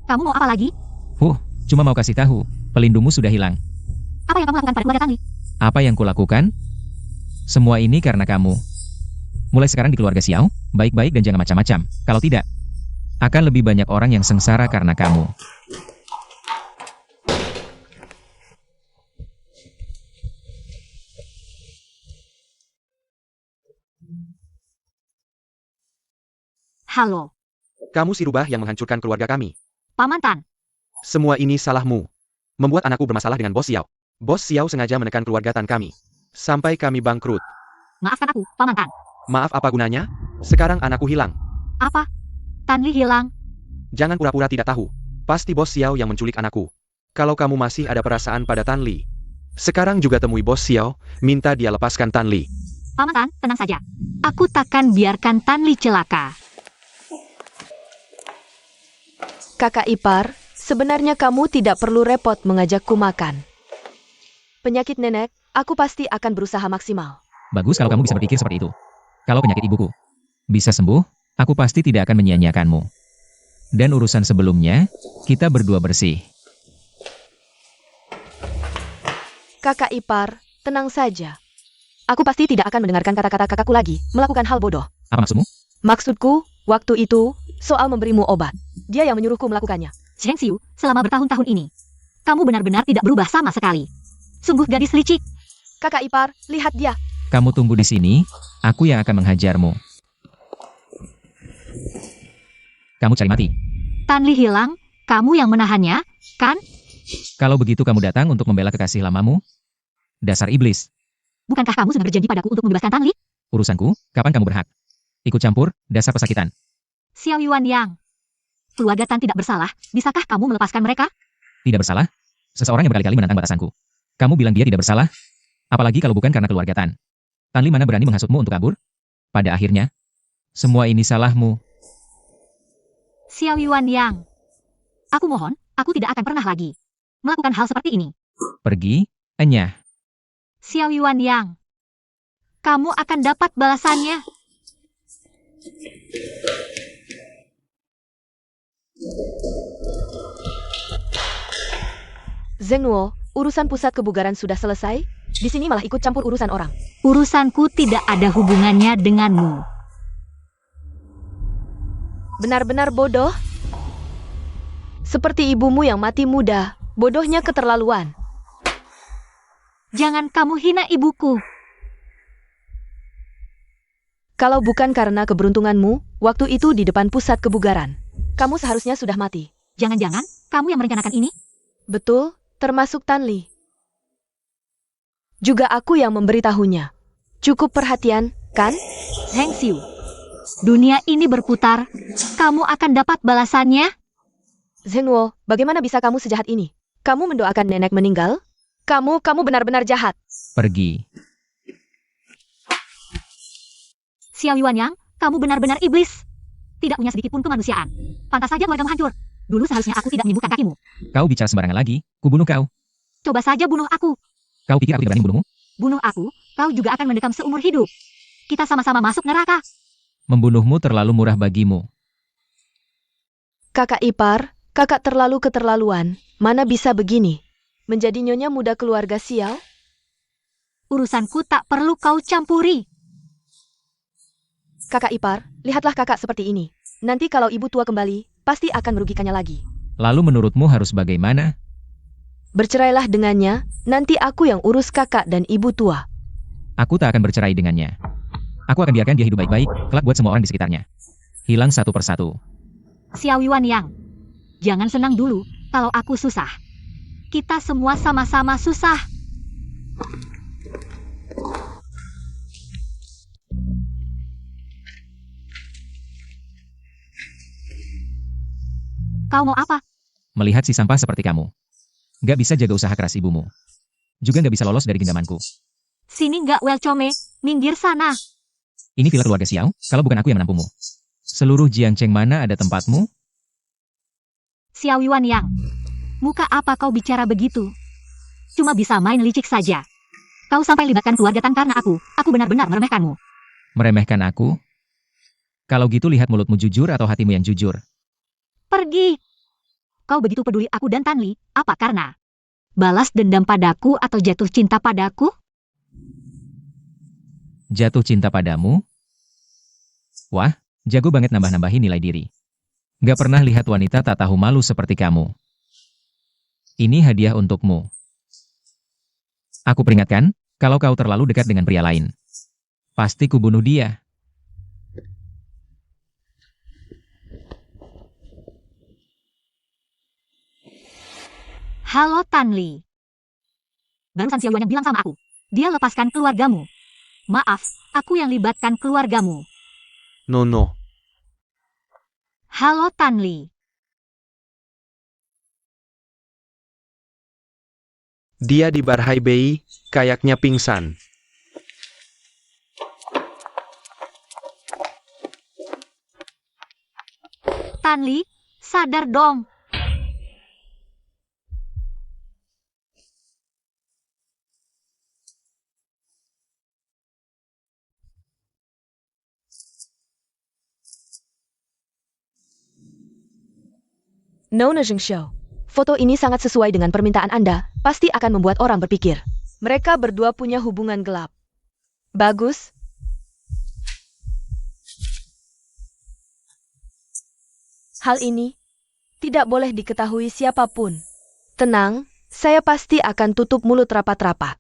Kamu mau apa lagi? Cuma mau kasih tahu, pelindungmu sudah hilang. Apa yang kamu lakukan pada keluarga Tan Li? Apa yang kulakukan? Semua ini karena kamu. Mulai sekarang di keluarga Xiao, baik-baik dan jangan macam-macam. Kalau tidak, akan lebih banyak orang yang sengsara karena kamu. Halo, kamu si rubah yang menghancurkan keluarga kami. Paman Tan. Semua ini salahmu. Membuat anakku bermasalah dengan Bos Xiao. Bos Xiao sengaja menekan keluarga Tan kami. Sampai kami bangkrut. Maafkan aku, Paman Tan. Maaf apa gunanya? Sekarang anakku hilang. Apa? Tan Li hilang? Jangan pura-pura tidak tahu. Pasti Bos Xiao yang menculik anakku. Kalau kamu masih ada perasaan pada Tan Li, sekarang juga temui Bos Xiao, minta dia lepaskan Tan Li. Paman Tan, tenang saja. Aku takkan biarkan Tan Li celaka. Kakak ipar, sebenarnya kamu tidak perlu repot mengajakku makan. Penyakit nenek, aku pasti akan berusaha maksimal. Bagus kalau kamu bisa berpikir seperti itu. Kalau penyakit ibuku bisa sembuh, aku pasti tidak akan menyia-nyiakanmu. Dan urusan sebelumnya, kita berdua bersih. Kakak ipar, tenang saja. Aku pasti tidak akan mendengarkan kata-kata kakakku lagi, melakukan hal bodoh. Apa maksudmu? Maksudku, waktu itu, soal memberimu obat. Dia yang menyuruhku melakukannya. Zheng Xiu, selama bertahun-tahun ini, kamu benar-benar tidak berubah sama sekali. Sungguh gadis licik. Kakak ipar, lihat dia. Kamu tunggu di sini, aku yang akan menghajarmu. Kamu cari mati. Tan Li hilang, kamu yang menahannya, kan? Kalau begitu kamu datang untuk membela kekasih lamamu? Dasar iblis. Bukankah kamu sudah berjanji padaku untuk membebaskan Tan Li? Urusanku, kapan kamu berhak? Ikut campur, dasar pesakitan. Xiao Yuan Yang. Keluarga Tan tidak bersalah, bisakah kamu melepaskan mereka? Tidak bersalah? Seseorang yang berkali-kali menantang batasanku. Kamu bilang dia tidak bersalah? Apalagi kalau bukan karena keluarga Tan. Tan Li mana berani menghasutmu untuk kabur? Pada akhirnya, semua ini salahmu. Xiao Yuan Yang. Aku mohon, aku tidak akan pernah lagi melakukan hal seperti ini. Pergi, enyah. Xiao Yuan Yang. Kamu akan dapat balasannya. Zheng Nuo, urusan pusat kebugaran sudah selesai? Di sini malah ikut campur urusan orang. Urusanku tidak ada hubungannya denganmu. Benar-benar bodoh? Seperti ibumu yang mati muda, bodohnya keterlaluan. Jangan kamu hina ibuku. Kalau bukan karena keberuntunganmu, waktu itu di depan pusat kebugaran, kamu seharusnya sudah mati. Jangan-jangan kamu yang merencanakan ini? Betul, termasuk Tan Li. Juga aku yang memberitahunya. Cukup perhatian, kan? Zheng Xiu. Dunia ini berputar, kamu akan dapat balasannya. Zheng Nuo, bagaimana bisa kamu sejahat ini? Kamu mendoakan nenek meninggal? Kamu benar-benar jahat. Pergi. Xiao Yuan Yang, kamu benar-benar iblis. Tidak punya sedikit pun kemanusiaan. Pantas saja keluargamu hancur. Dulu seharusnya aku tidak menyembuhkan kakimu. Kau bicara sembarangan lagi, kubunuh kau. Coba saja bunuh aku. Kau pikir aku tidak berani membunuhmu? Bunuh aku, kau juga akan mendekam seumur hidup. Kita sama-sama masuk neraka. Membunuhmu terlalu murah bagimu. Kakak ipar, kakak terlalu keterlaluan. Mana bisa begini? Menjadi nyonya muda keluarga Xiao? Urusanku tak perlu kau campuri. Kakak ipar, lihatlah kakak seperti ini. Nanti kalau ibu tua kembali, pasti akan merugikannya lagi. Lalu menurutmu harus bagaimana? Bercerailah dengannya, nanti aku yang urus kakak dan ibu tua. Aku tak akan bercerai dengannya. Aku akan biarkan dia hidup baik-baik, kelak buat semua orang di sekitarnya. Hilang satu persatu. Xiao Yuan Yang, jangan senang dulu kalau aku susah. Kita semua sama-sama susah. Kau mau apa? Melihat si sampah seperti kamu. Gak bisa jaga usaha keras ibumu. Juga gak bisa lolos dari genggamanku. Sini nggak welcome, minggir sana. Ini villa keluarga Xiao, kalau bukan aku yang menampungmu. Seluruh Jiangcheng mana ada tempatmu? Xiao Yuan Yang, muka apa kau bicara begitu? Cuma bisa main licik saja. Kau sampai libatkan keluarga Tan karena aku benar-benar meremehkanmu. Meremehkan aku? Kalau gitu lihat mulutmu jujur atau hatimu yang jujur. Pergi. Kau begitu peduli aku dan Tan Li, apa karena balas dendam padaku atau jatuh cinta padaku? Jatuh cinta padamu? Wah, jago banget nambah-nambahin nilai diri. Gak pernah lihat wanita tak tahu malu seperti kamu. Ini hadiah untukmu. Aku peringatkan, kalau kau terlalu dekat dengan pria lain, pasti kubunuh dia. Halo Tan Li. Barusan Xiao Yuan yang bilang sama aku. Dia lepaskan keluargamu. Maaf, aku yang libatkan keluargamu. No. Halo Tan Li. Dia di bar Hai Bei, kayaknya pingsan. Tan Li, sadar dong. Nona Zhengxiao, foto ini sangat sesuai dengan permintaan Anda, pasti akan membuat orang berpikir. Mereka berdua punya hubungan gelap. Bagus. Hal ini tidak boleh diketahui siapapun. Tenang, saya pasti akan tutup mulut rapat-rapat.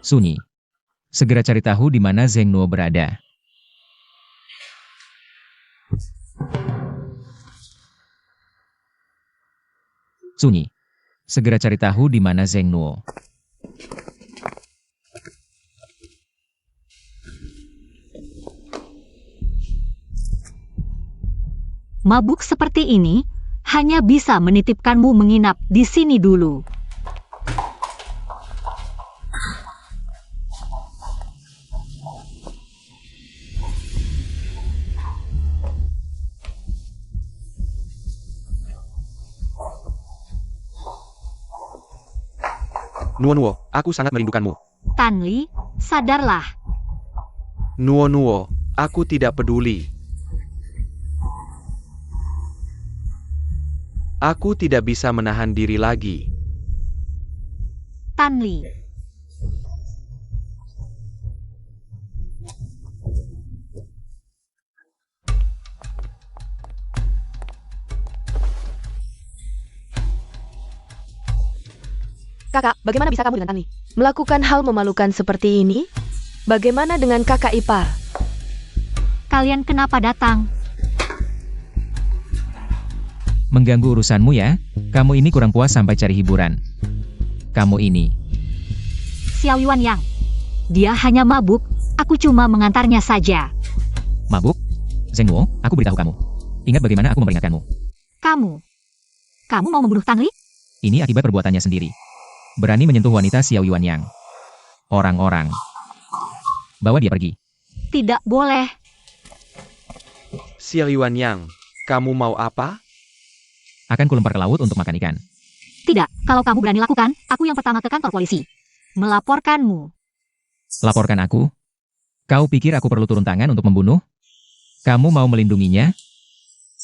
Sunyi. Segera cari tahu di mana Zheng Nuo berada. Sunyi. Segera cari tahu di mana Zheng Nuo. Mabuk seperti ini hanya bisa menitipkanmu menginap di sini dulu. Nuo, aku sangat merindukanmu. Tan Li, sadarlah. Nuo, aku tidak peduli. Aku tidak bisa menahan diri lagi. Tan Li. Kakak, bagaimana bisa kamu dengan Tan Li? Melakukan hal memalukan seperti ini? Bagaimana dengan kakak ipar? Kalian kenapa datang? Mengganggu urusanmu ya? Kamu ini kurang puas sampai cari hiburan. Kamu ini. Xiao Yuan Yang. Dia hanya mabuk, aku cuma mengantarnya saja. Mabuk? Zheng Nuo, aku beritahu kamu. Ingat bagaimana aku memperingatkanmu. Kamu mau membunuh Tan Li? Ini akibat perbuatannya sendiri. Berani menyentuh wanita Xiao Yuan Yang. Orang-orang. Bawa dia pergi. Tidak boleh. Xiao Yuan Yang, kamu mau apa? Akan kulempar ke laut untuk makan ikan. Tidak, kalau kamu berani lakukan, aku yang pertama ke kantor polisi. Melaporkanmu. Laporkan aku? Kau pikir aku perlu turun tangan untuk membunuh? Kamu mau melindunginya?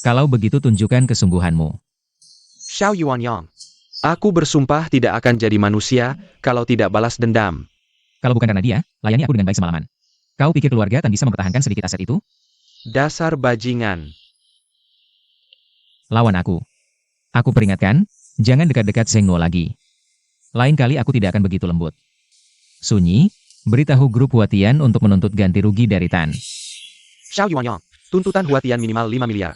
Kalau begitu tunjukkan kesungguhanmu. Xiao Yuan Yang, aku bersumpah tidak akan jadi manusia kalau tidak balas dendam. Kalau bukan karena dia, layani aku dengan baik semalaman. Kau pikir keluarga Tan bisa mempertahankan sedikit aset itu? Dasar bajingan. Lawan aku. Aku peringatkan, jangan dekat-dekat Zheng Nuo lagi. Lain kali aku tidak akan begitu lembut. Sunyi, beritahu grup Huatian untuk menuntut ganti rugi dari Tan. Xiao Yuan Yang, tuntutan Huatian minimal 5 miliar.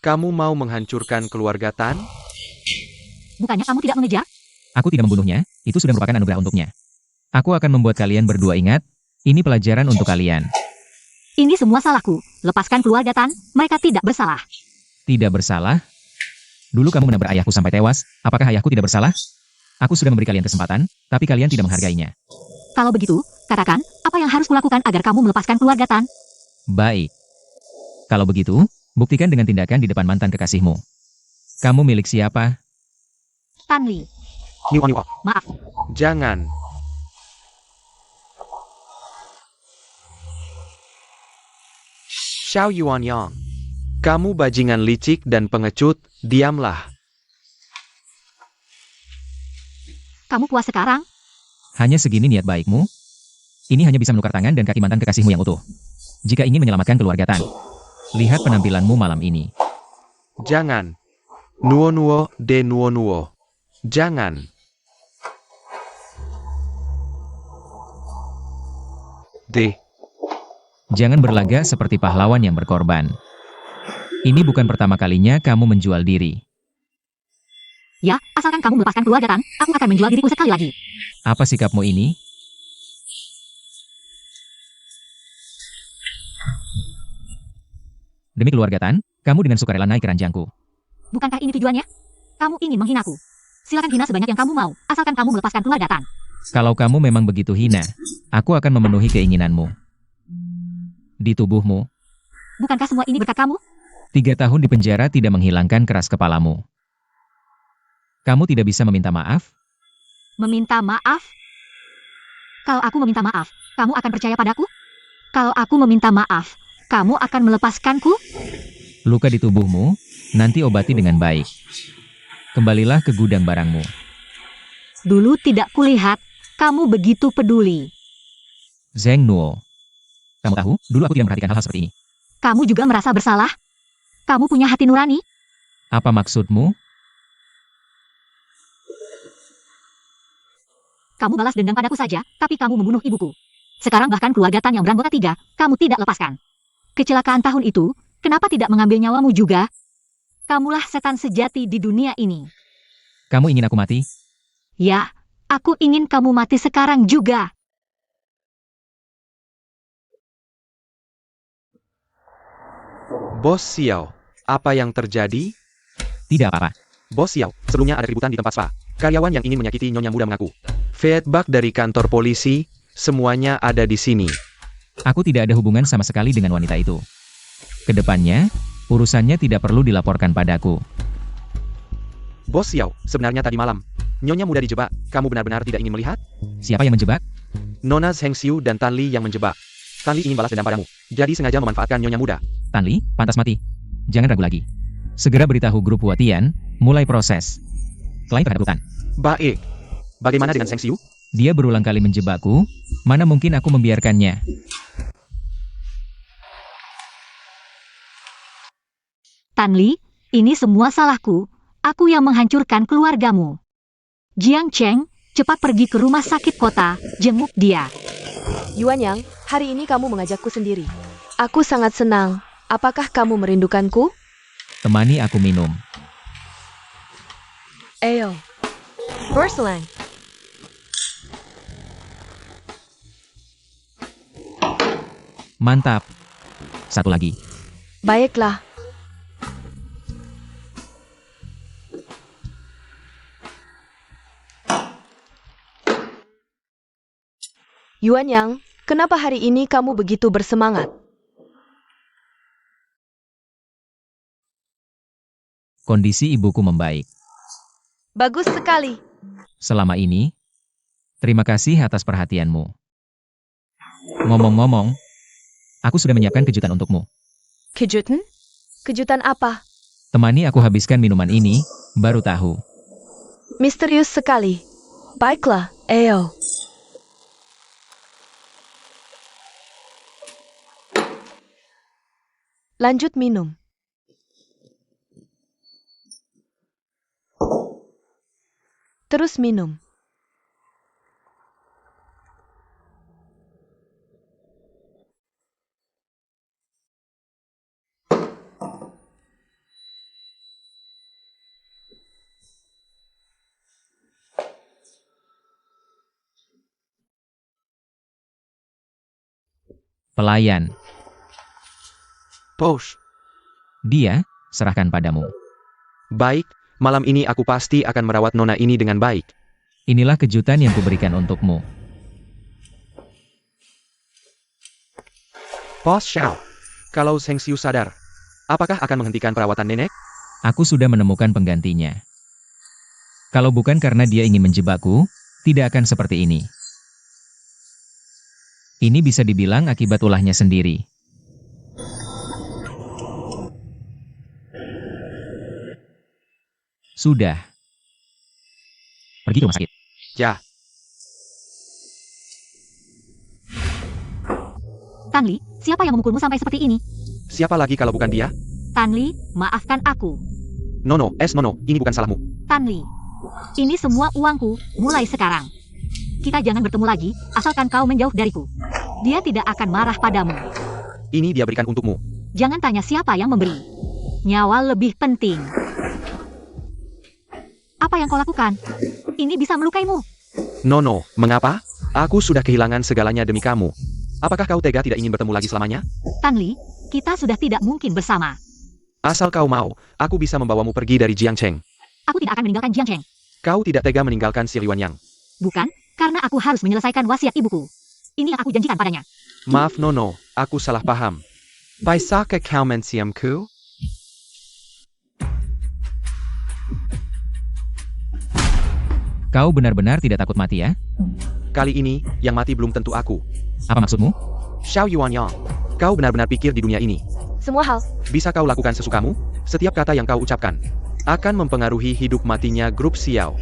Kamu mau menghancurkan keluarga Tan? Bukannya kamu tidak mengejar? Aku tidak membunuhnya, itu sudah merupakan anugerah untuknya. Aku akan membuat kalian berdua ingat, ini pelajaran untuk kalian. Ini semua salahku. Lepaskan keluarga Tan, mereka tidak bersalah. Tidak bersalah? Dulu kamu menabrak ayahku sampai tewas, apakah ayahku tidak bersalah? Aku sudah memberi kalian kesempatan, tapi kalian tidak menghargainya. Kalau begitu, katakan, apa yang harus kulakukan agar kamu melepaskan keluarga Tan? Baik. Kalau begitu, buktikan dengan tindakan di depan mantan kekasihmu. Kamu milik siapa? Tan Li. Nuo, Maaf. jangan. Xiao Yuan Yang, kamu bajingan licik dan pengecut, diamlah. Kamu puas sekarang? Hanya segini niat baikmu? Ini hanya bisa menukar tangan dan kaki mantan kekasihmu yang utuh. Jika ingin menyelamatkan keluarga Tan. Lihat penampilanmu malam ini. Jangan. Nuo de nuo. Jangan. D. Jangan berlaga seperti pahlawan yang berkorban. Ini bukan pertama kalinya kamu menjual diri. Ya, asalkan kamu melepaskan keluarga Tan, aku akan menjual diriku sekali lagi. Apa sikapmu ini? Demi keluarga Tan, kamu dengan sukarela naik ke ranjangku. Bukankah ini tujuannya? Kamu ingin menghinaku. Silakan hina sebanyak yang kamu mau, asalkan kamu melepaskan keluarga Tan. Kalau kamu memang begitu hina, aku akan memenuhi keinginanmu. Di tubuhmu, Bukankah semua ini berkat kamu? 3 tahun di penjara tidak menghilangkan keras kepalamu. Kamu tidak bisa meminta maaf? Meminta maaf? Kalau aku meminta maaf, kamu akan percaya padaku? Kalau aku meminta maaf, kamu akan melepaskanku? Luka di tubuhmu, nanti obati dengan baik. Kembalilah ke gudang barangmu. Dulu tidak kulihat, kamu begitu peduli. Zheng Nuo. Kamu tahu, dulu aku tidak memperhatikan hal-hal seperti ini. Kamu juga merasa bersalah? Kamu punya hati nurani? Apa maksudmu? Kamu balas dendam padaku saja, tapi kamu membunuh ibuku. Sekarang bahkan keluarga Tan yang beranggota 3, kamu tidak lepaskan. Kecelakaan tahun itu, kenapa tidak mengambil nyawamu juga? Kamulah setan sejati di dunia ini. Kamu ingin aku mati? Ya, aku ingin kamu mati sekarang juga. Bos Xiao, apa yang terjadi? Tidak apa-apa. Bos Xiao, sebelumnya ada keributan di tempat spa. Karyawan yang ingin menyakiti Nyonya Muda mengaku. Feedback dari kantor polisi, semuanya ada di sini. Aku tidak ada hubungan sama sekali dengan wanita itu. Kedepannya, urusannya tidak perlu dilaporkan padaku. Bos Xiao, sebenarnya tadi malam, Nyonya Muda dijebak. Kamu benar-benar tidak ingin melihat? Siapa yang menjebak? Nona Zheng Xiu dan Tan Li yang menjebak. Tan Li ingin balas dendam padamu, jadi sengaja memanfaatkan Nyonya Muda. Tan Li, pantas mati. Jangan ragu lagi. Segera beritahu grup Watian, mulai proses. Klien terhadap Tan. Baik. Bagaimana dengan Zheng Xiu? Dia berulang kali menjebakku, mana mungkin aku membiarkannya. Tan Li, ini semua salahku. Aku yang menghancurkan keluargamu. Jiang Cheng, cepat pergi ke rumah sakit kota, jenguk dia. Yuan Yang, hari ini kamu mengajakku sendiri. Aku sangat senang. Apakah kamu merindukanku? Temani aku minum. Ayo. Berslang. Mantap. Satu lagi. Baiklah. Yuan Yang, kenapa hari ini kamu begitu bersemangat? Kondisi ibuku membaik. Bagus sekali. Selama ini, terima kasih atas perhatianmu. Ngomong-ngomong, aku sudah menyiapkan kejutan untukmu. Kejutan? Kejutan apa? Temani aku habiskan minuman ini, baru tahu. Misterius sekali. Baiklah, ayo. Lanjut minum. Terus minum. Pelayan, Posh. dia, serahkan padamu. Baik, malam ini aku pasti akan merawat Nona ini dengan baik. Inilah kejutan yang kuberikan untukmu. Bos Xiao, kalau Zheng Xiu sadar, apakah akan menghentikan perawatan nenek? Aku sudah menemukan penggantinya. Kalau bukan karena dia ingin menjebakku, tidak akan seperti ini. Ini bisa dibilang akibat ulahnya sendiri. Sudah. Pergi ke rumah sakit. Ya, Tan Li, siapa yang memukulmu sampai seperti ini? Siapa lagi kalau bukan dia? Tanli, maafkan aku. Nono, Nono, ini bukan salahmu. Tanli, ini semua uangku, mulai sekarang. Kita jangan bertemu lagi, asalkan kau menjauh dariku. Dia tidak akan marah padamu. Ini dia berikan untukmu. Jangan tanya siapa yang memberi. Nyawa lebih penting. Apa yang kau lakukan? Ini bisa melukaimu. Nono, mengapa? Aku sudah kehilangan segalanya demi kamu. Apakah kau tega tidak ingin bertemu lagi selamanya? Tanli, kita sudah tidak mungkin bersama. Asal kau mau, aku bisa membawamu pergi dari Jiangcheng. Aku tidak akan meninggalkan Jiangcheng. Kau tidak tega meninggalkan Si Liuanyang. Bukan, karena aku harus menyelesaikan wasiat ibuku. Ini yang aku janjikan padanya. Maaf Nono, aku salah paham. Paisaka kau mensiamku? Kau benar-benar tidak takut mati ya? Kali ini, yang mati belum tentu aku. Apa maksudmu? Xiao Yuanyang, kau benar-benar pikir di dunia ini Semua hal. bisa kau lakukan sesukamu? Setiap kata yang kau ucapkan akan mempengaruhi hidup matinya grup Xiao.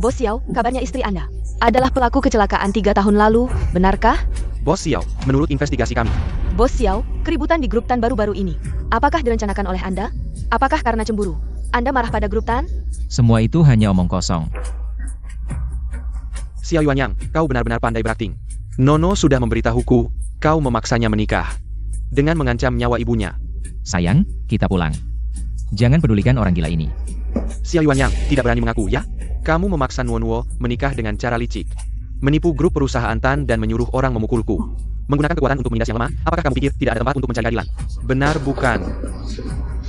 Bos Xiao, kabarnya istri Anda adalah pelaku kecelakaan 3 tahun lalu, benarkah? Bos Xiao, menurut investigasi kami, Bos Xiao, keributan di grup Tan baru-baru ini. Apakah direncanakan oleh Anda? Apakah karena cemburu? Anda marah pada grup Tan? Semua itu hanya omong kosong. Xiao Yuanyang, kau benar-benar pandai berakting. Nono sudah memberitahuku, kau memaksanya menikah dengan mengancam nyawa ibunya. Sayang, kita pulang. Jangan pedulikan orang gila ini. Xiao Yuanyang, tidak berani mengaku, ya? Kamu memaksa Nuonuo menikah dengan cara licik. Menipu grup perusahaan Tan dan menyuruh orang memukulku. Menggunakan kekuatan untuk menindas yang lemah, apakah kamu pikir tidak ada tempat untuk mencari keadilan? Benar bukan?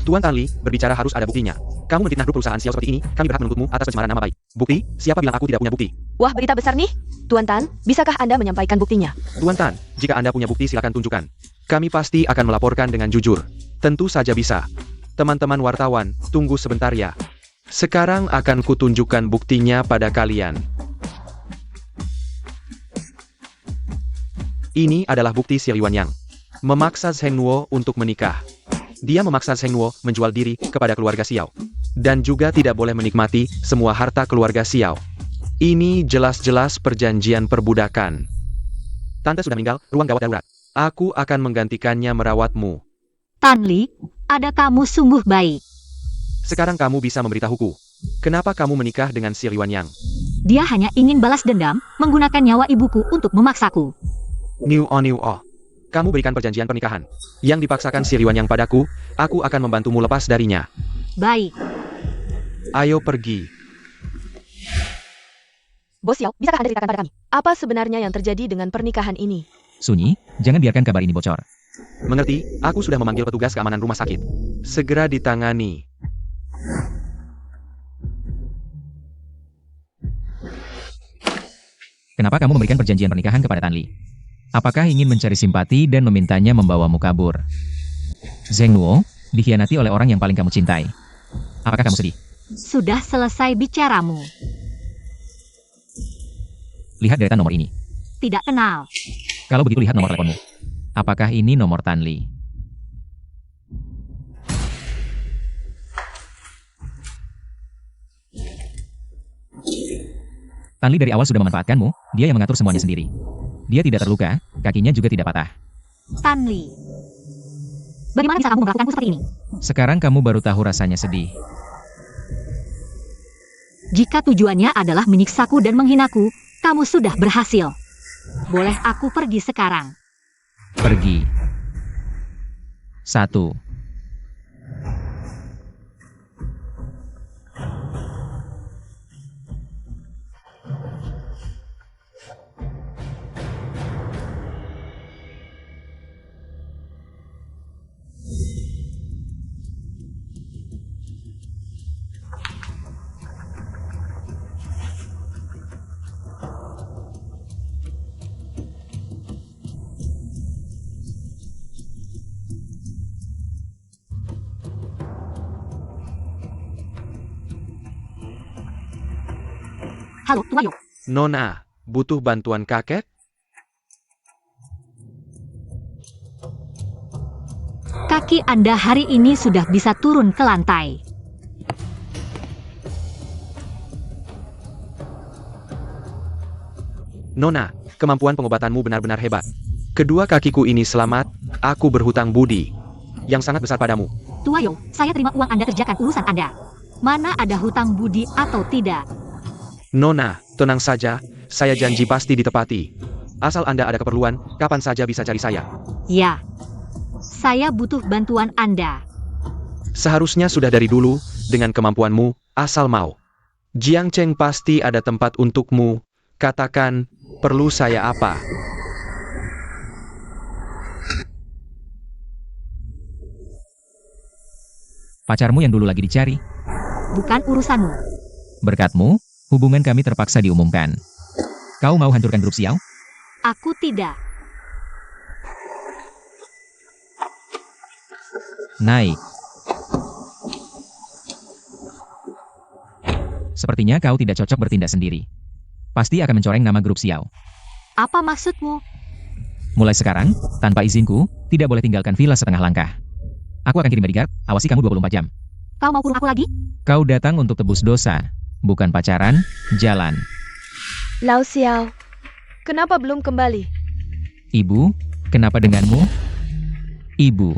Tuan Tanli, berbicara harus ada buktinya. Kamu memfitnah grup perusahaan Xiao seperti ini, kami berhak menuntutmu atas pencemaran nama baik. Bukti? Siapa bilang aku tidak punya bukti? Wah, berita besar nih. Tuan Tan, bisakah Anda menyampaikan buktinya? Tuan Tan, jika Anda punya bukti silakan tunjukkan. Kami pasti akan melaporkan dengan jujur. Tentu saja bisa. Teman-teman wartawan, tunggu sebentar ya. Sekarang akan kutunjukkan buktinya pada kalian. Ini adalah bukti Si Liuanyang memaksa Zheng Nuo untuk menikah. Dia memaksa Zheng Nuo menjual diri kepada keluarga Xiao. Dan juga tidak boleh menikmati semua harta keluarga Xiao. Ini jelas-jelas perjanjian perbudakan. Tante sudah meninggal, ruang gawat darurat. Aku akan menggantikannya merawatmu. Tanli, ada kamu sungguh baik. Sekarang kamu bisa memberitahuku. Kenapa kamu menikah dengan Si Liuanyang? Dia hanya ingin balas dendam, menggunakan nyawa ibuku untuk memaksaku. New oh. Kamu berikan perjanjian pernikahan. Yang dipaksakan Si Liuanyang padaku, aku akan membantumu lepas darinya. Baik. Ayo pergi. Bos Xiao, bisakah Anda ceritakan pada kami? Apa sebenarnya yang terjadi dengan pernikahan ini? Sunyi, jangan biarkan kabar ini bocor. Mengerti, aku sudah memanggil petugas keamanan rumah sakit. Segera ditangani. Kenapa kamu memberikan perjanjian pernikahan kepada Tanli? Apakah ingin mencari simpati dan memintanya membawamu kabur? Zheng Nuo dikhianati oleh orang yang paling kamu cintai. Apakah kamu sedih? Sudah selesai bicaramu. Lihat deretan nomor ini. Tidak kenal. Kalau begitu lihat nomor teleponmu. Apakah ini nomor Tanli? Tanli dari awal sudah memanfaatkanmu, dia yang mengatur semuanya sendiri. Dia tidak terluka, kakinya juga tidak patah. Tanli. Bagaimana bisa kamu memperlakukanku seperti ini? Sekarang kamu baru tahu rasanya sedih. Jika tujuannya adalah menyiksaku dan menghinaku, kamu sudah berhasil. Boleh aku pergi sekarang? Pergi. 1. Halo, Tuayo. Nona, butuh bantuan kakek? Kaki Anda hari ini sudah bisa turun ke lantai. Nona, kemampuan pengobatanmu benar-benar hebat. Kedua kakiku ini selamat, aku berhutang budi. yang sangat besar padamu. Tuayo, saya terima uang Anda kerjakan urusan Anda. Mana ada hutang budi atau tidak? Nona, tenang saja, saya janji pasti ditepati. Asal Anda ada keperluan, kapan saja bisa cari saya. Ya, saya butuh bantuan Anda. Seharusnya sudah dari dulu, dengan kemampuanmu, asal mau. Jiang Cheng pasti ada tempat untukmu. Katakan, perlu saya apa? Pacarmu yang dulu lagi dicari. Bukan urusanmu. Berkatmu, hubungan kami terpaksa diumumkan. Kau mau hancurkan grup Xiao? Aku tidak. Naik. Sepertinya kau tidak cocok bertindak sendiri. Pasti akan mencoreng nama grup Xiao. Apa maksudmu? Mulai sekarang, tanpa izinku, tidak boleh tinggalkan villa setengah langkah. Aku akan kirim bodyguard, awasi kamu 24 jam. Kau mau kurung aku lagi? Kau datang untuk tebus dosa, bukan pacaran, jalan. Lao Xiao, kenapa belum kembali? Ibu, kenapa denganmu? Ibu.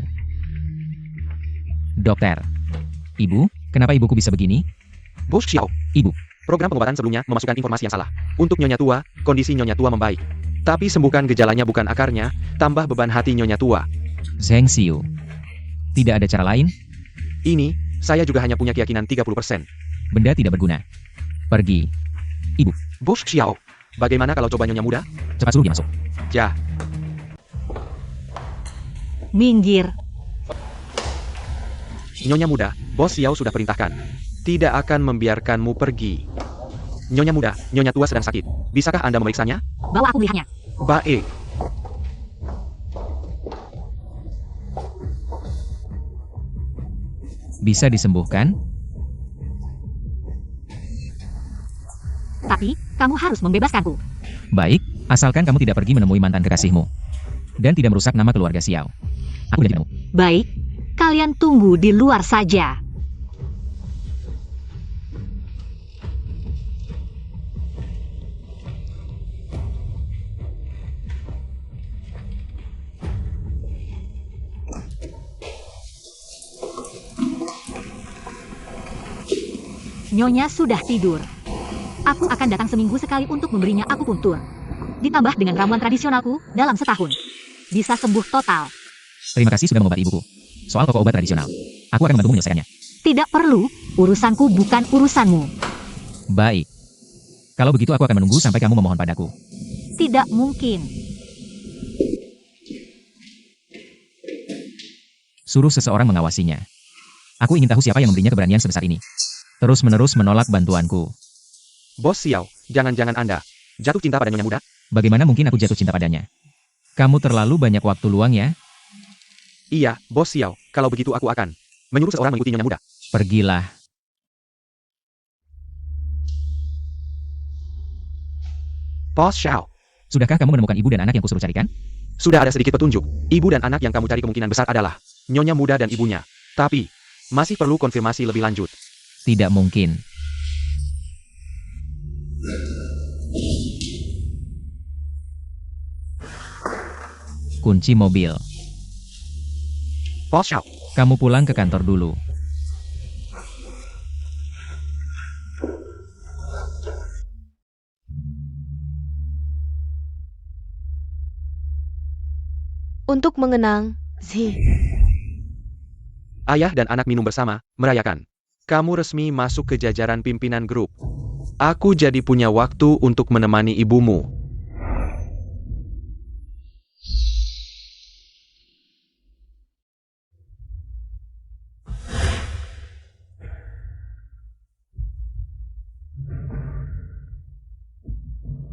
Dokter. Ibu, kenapa ibuku bisa begini? Bos Xiao, Ibu. program pengobatan sebelumnya memasukkan informasi yang salah. Untuk Nyonya Tua, kondisi Nyonya Tua membaik. Tapi sembuhkan gejalanya bukan akarnya, tambah beban hati Nyonya Tua. Zheng Xiu. Tidak ada cara lain? Ini, saya juga hanya punya keyakinan 30%. Benda tidak berguna. Pergi. Ibu, Bos Xiao, bagaimana kalau coba Nyonya Muda? cepat suruh dia masuk. Ya, Minggir. Nyonya Muda, Bos Xiao sudah perintahkan. Tidak akan membiarkanmu pergi. Nyonya Muda, Nyonya Tua sedang sakit. Bisakah Anda memeriksanya? Bawa aku melihatnya. Baik. Bisa disembuhkan? Tapi, kamu harus membebaskanku. Baik, asalkan kamu tidak pergi menemui mantan kekasihmu. Dan tidak merusak nama keluarga Xiao. Aku janji kamu. Baik, kalian tunggu di luar saja. Nyonya sudah tidur. Aku akan datang seminggu sekali untuk memberinya akupuntur. Ditambah dengan ramuan tradisionalku dalam setahun. Bisa sembuh total. Terima kasih sudah mengobati ibuku. Soal toko obat tradisional, aku akan membantumu menyelesaikannya. Tidak perlu, urusanku bukan urusanmu. Baik. Kalau begitu aku akan menunggu sampai kamu memohon padaku. Tidak mungkin. Suruh seseorang mengawasinya. Aku ingin tahu siapa yang memberinya keberanian sebesar ini. Terus-menerus menolak bantuanku. Bos Xiao, jangan-jangan Anda jatuh cinta pada Nyonya Muda? Bagaimana mungkin aku jatuh cinta padanya? Kamu terlalu banyak waktu luang ya? Iya, Bos Xiao, kalau begitu aku akan menyuruh seorang mengikuti Nyonya Muda. Pergilah. Bos Xiao, Sudahkah kamu menemukan ibu dan anak yang kusuruh carikan? sudah ada sedikit petunjuk. Ibu dan anak yang kamu cari kemungkinan besar adalah Nyonya Muda dan ibunya. Tapi, masih perlu konfirmasi lebih lanjut. Tidak mungkin. Kunci mobil. Bos Xiao, Kamu pulang ke kantor dulu. Untuk mengenang, Zi. ayah dan anak minum bersama, merayakan. Kamu resmi masuk ke jajaran pimpinan grup. Aku jadi punya waktu untuk menemani ibumu.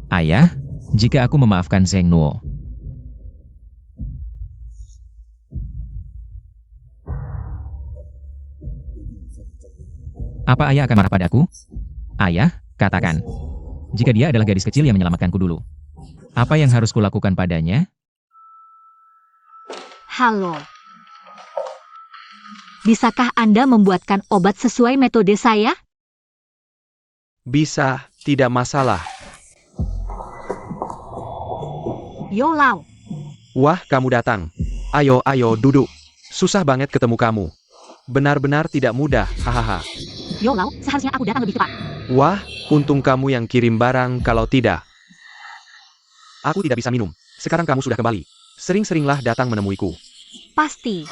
Ayah, jika aku memaafkan Zheng Nuo, apa ayah akan marah padaku? Ayah, katakan. Jika dia adalah gadis kecil yang menyelamatkanku dulu. Apa yang harus kulakukan padanya? Halo. Bisakah Anda membuatkan obat sesuai metode saya? Bisa, tidak masalah. Yo Lao. Wah, kamu datang. Ayo, ayo, duduk. Susah banget ketemu kamu. Benar-benar tidak mudah, hahaha. Yo Lau, seharusnya aku datang lebih cepat. Wah, untung kamu yang kirim barang kalau tidak. Aku tidak bisa minum. Sekarang kamu sudah kembali. Sering-seringlah datang menemuiku. Pasti.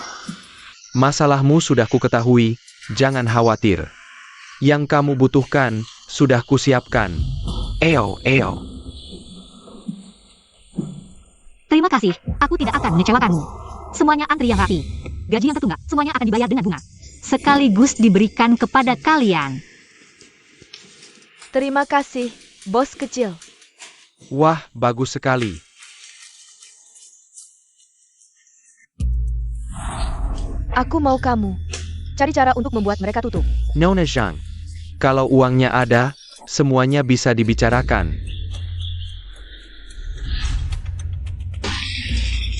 Masalahmu sudah kuketahui, jangan khawatir. Yang kamu butuhkan, sudah kusiapkan. Eo. Terima kasih, aku tidak akan mengecewakanmu. Semuanya antri yang rapi. Gaji yang tertunggak, semuanya akan dibayar dengan bunga. Sekaligus diberikan kepada kalian. Terima kasih, bos kecil. Wah, bagus sekali. Aku mau kamu. Cari cara untuk membuat mereka tutup. Nona Zhang, kalau uangnya ada, semuanya bisa dibicarakan.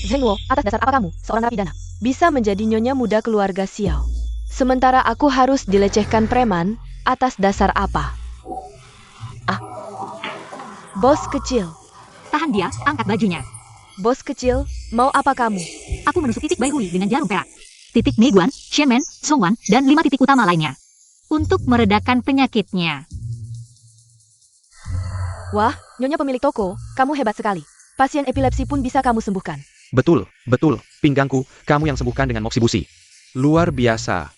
Zheng Luo, atas dasar apa kamu, seorang narapidana, bisa menjadi nyonya muda keluarga Xiao? Sementara aku harus dilecehkan preman, atas dasar apa? Bos kecil. Tahan dia, angkat bajunya. Bos kecil, mau apa kamu? Aku menusuk titik Bai Hui dengan jarum perak. Titik Meiguan, Shenmen, Songwan, dan 5 titik utama lainnya. Untuk meredakan penyakitnya. Wah, nyonya pemilik toko, kamu hebat sekali. Pasien epilepsi pun bisa kamu sembuhkan. Betul. Pinggangku, kamu yang sembuhkan dengan moksibusi. Luar biasa.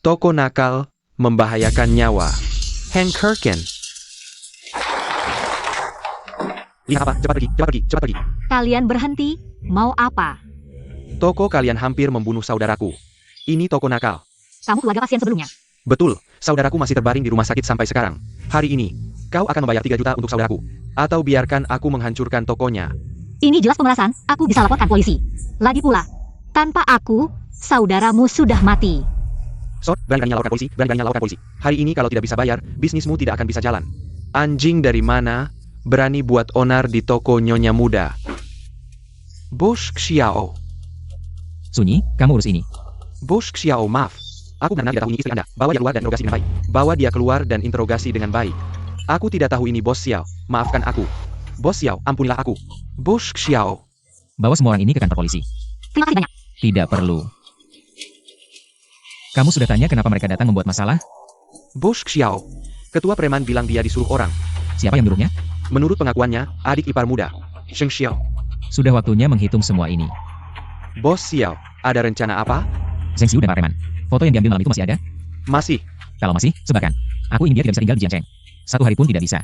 Toko nakal, membahayakan nyawa. Hank Kirken. Lihat apa? Cepat pergi. Kalian berhenti, mau apa? Toko kalian hampir membunuh saudaraku. Ini toko nakal. Kamu keluarga pasien sebelumnya. Betul, saudaraku masih terbaring di rumah sakit sampai sekarang. Hari ini, kau akan membayar 3 juta untuk saudaraku. Atau biarkan aku menghancurkan tokonya. Ini jelas pemerasan, aku bisa laporkan polisi. Lagi pula, tanpa aku, saudaramu sudah mati. Sor, berani-beraninya laporkan polisi. Hari ini kalau tidak bisa bayar, bisnismu tidak akan bisa jalan. Anjing dari mana, berani buat onar di toko nyonya muda. Bos Xiao. Sunyi, kamu urus ini. Bos Xiao, maaf. Aku benar-benar tidak tahu ini istri Anda. Bawa dia keluar dan interogasi dengan baik. Bawa dia keluar dan interogasi dengan baik. Aku tidak tahu ini Bos Xiao. Maafkan aku. Bos Xiao, ampunilah aku. Bos Xiao. Bawa semua orang ini ke kantor polisi. Terima kasih banyak. Tidak perlu. Kamu sudah tanya kenapa mereka datang membuat masalah? Bos Xiao. Ketua preman bilang dia disuruh orang. Siapa yang menyuruhnya? Menurut pengakuannya, adik ipar muda. Sheng Xiao. Sudah waktunya menghitung semua ini. Bos Xiao, ada rencana apa? Zheng Xiu dan Pak Preman. Foto yang diambil malam itu masih ada? Masih. Kalau masih, sebarkan. Aku ingin dia tidak bisa tinggal di Jiangcheng. 1 hari pun tidak bisa.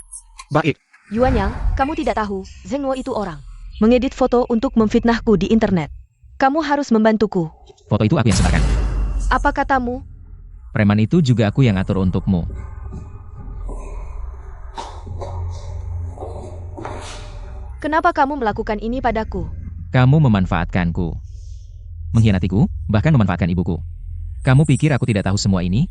Baik. Yuan Yang, kamu tidak tahu, Zheng Luo itu orang. Mengedit foto untuk memfitnahku di internet. Kamu harus membantuku. Foto itu aku yang sebarkan. Apa katamu? Preman itu juga aku yang atur untukmu. Kenapa kamu melakukan ini padaku? Kamu memanfaatkanku. Mengkhianatiku, bahkan memanfaatkan ibuku. Kamu pikir aku tidak tahu semua ini?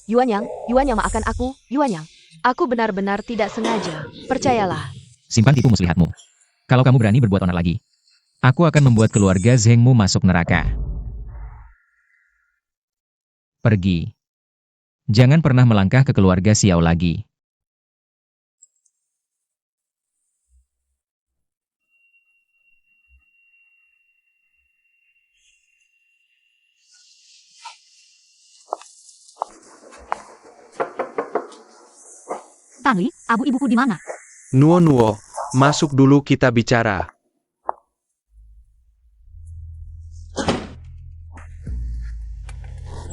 Yuan Yang maafkan aku, Yuan Yang. Aku benar-benar tidak sengaja. Percayalah. Simpan tipu muslihatmu. Kalau kamu berani berbuat onar lagi, aku akan membuat keluarga Zhengmu masuk neraka. Pergi. Jangan pernah melangkah ke keluarga Xiao lagi. Tanli, abu ibuku di mana? Nuo, masuk dulu kita bicara.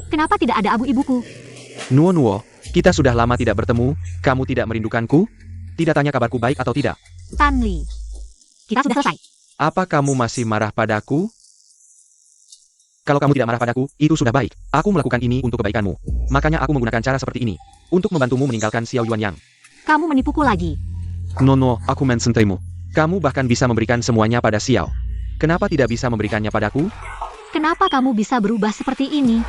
Kenapa tidak ada abu ibuku? Nuo, kita sudah lama tidak bertemu, kamu tidak merindukanku? Tidak tanya kabarku baik atau tidak? Tanli, kita sudah selesai. Apa kamu masih marah padaku? Kalau kamu tidak marah padaku, itu sudah baik. Aku melakukan ini untuk kebaikanmu. Makanya aku menggunakan cara seperti ini. Untuk membantumu meninggalkan Xiao Yuanyang. Kamu menipuku lagi. No, aku mensentaimu. Kamu bahkan bisa memberikan semuanya pada Xiao. Kenapa tidak bisa memberikannya padaku? Kenapa kamu bisa berubah seperti ini?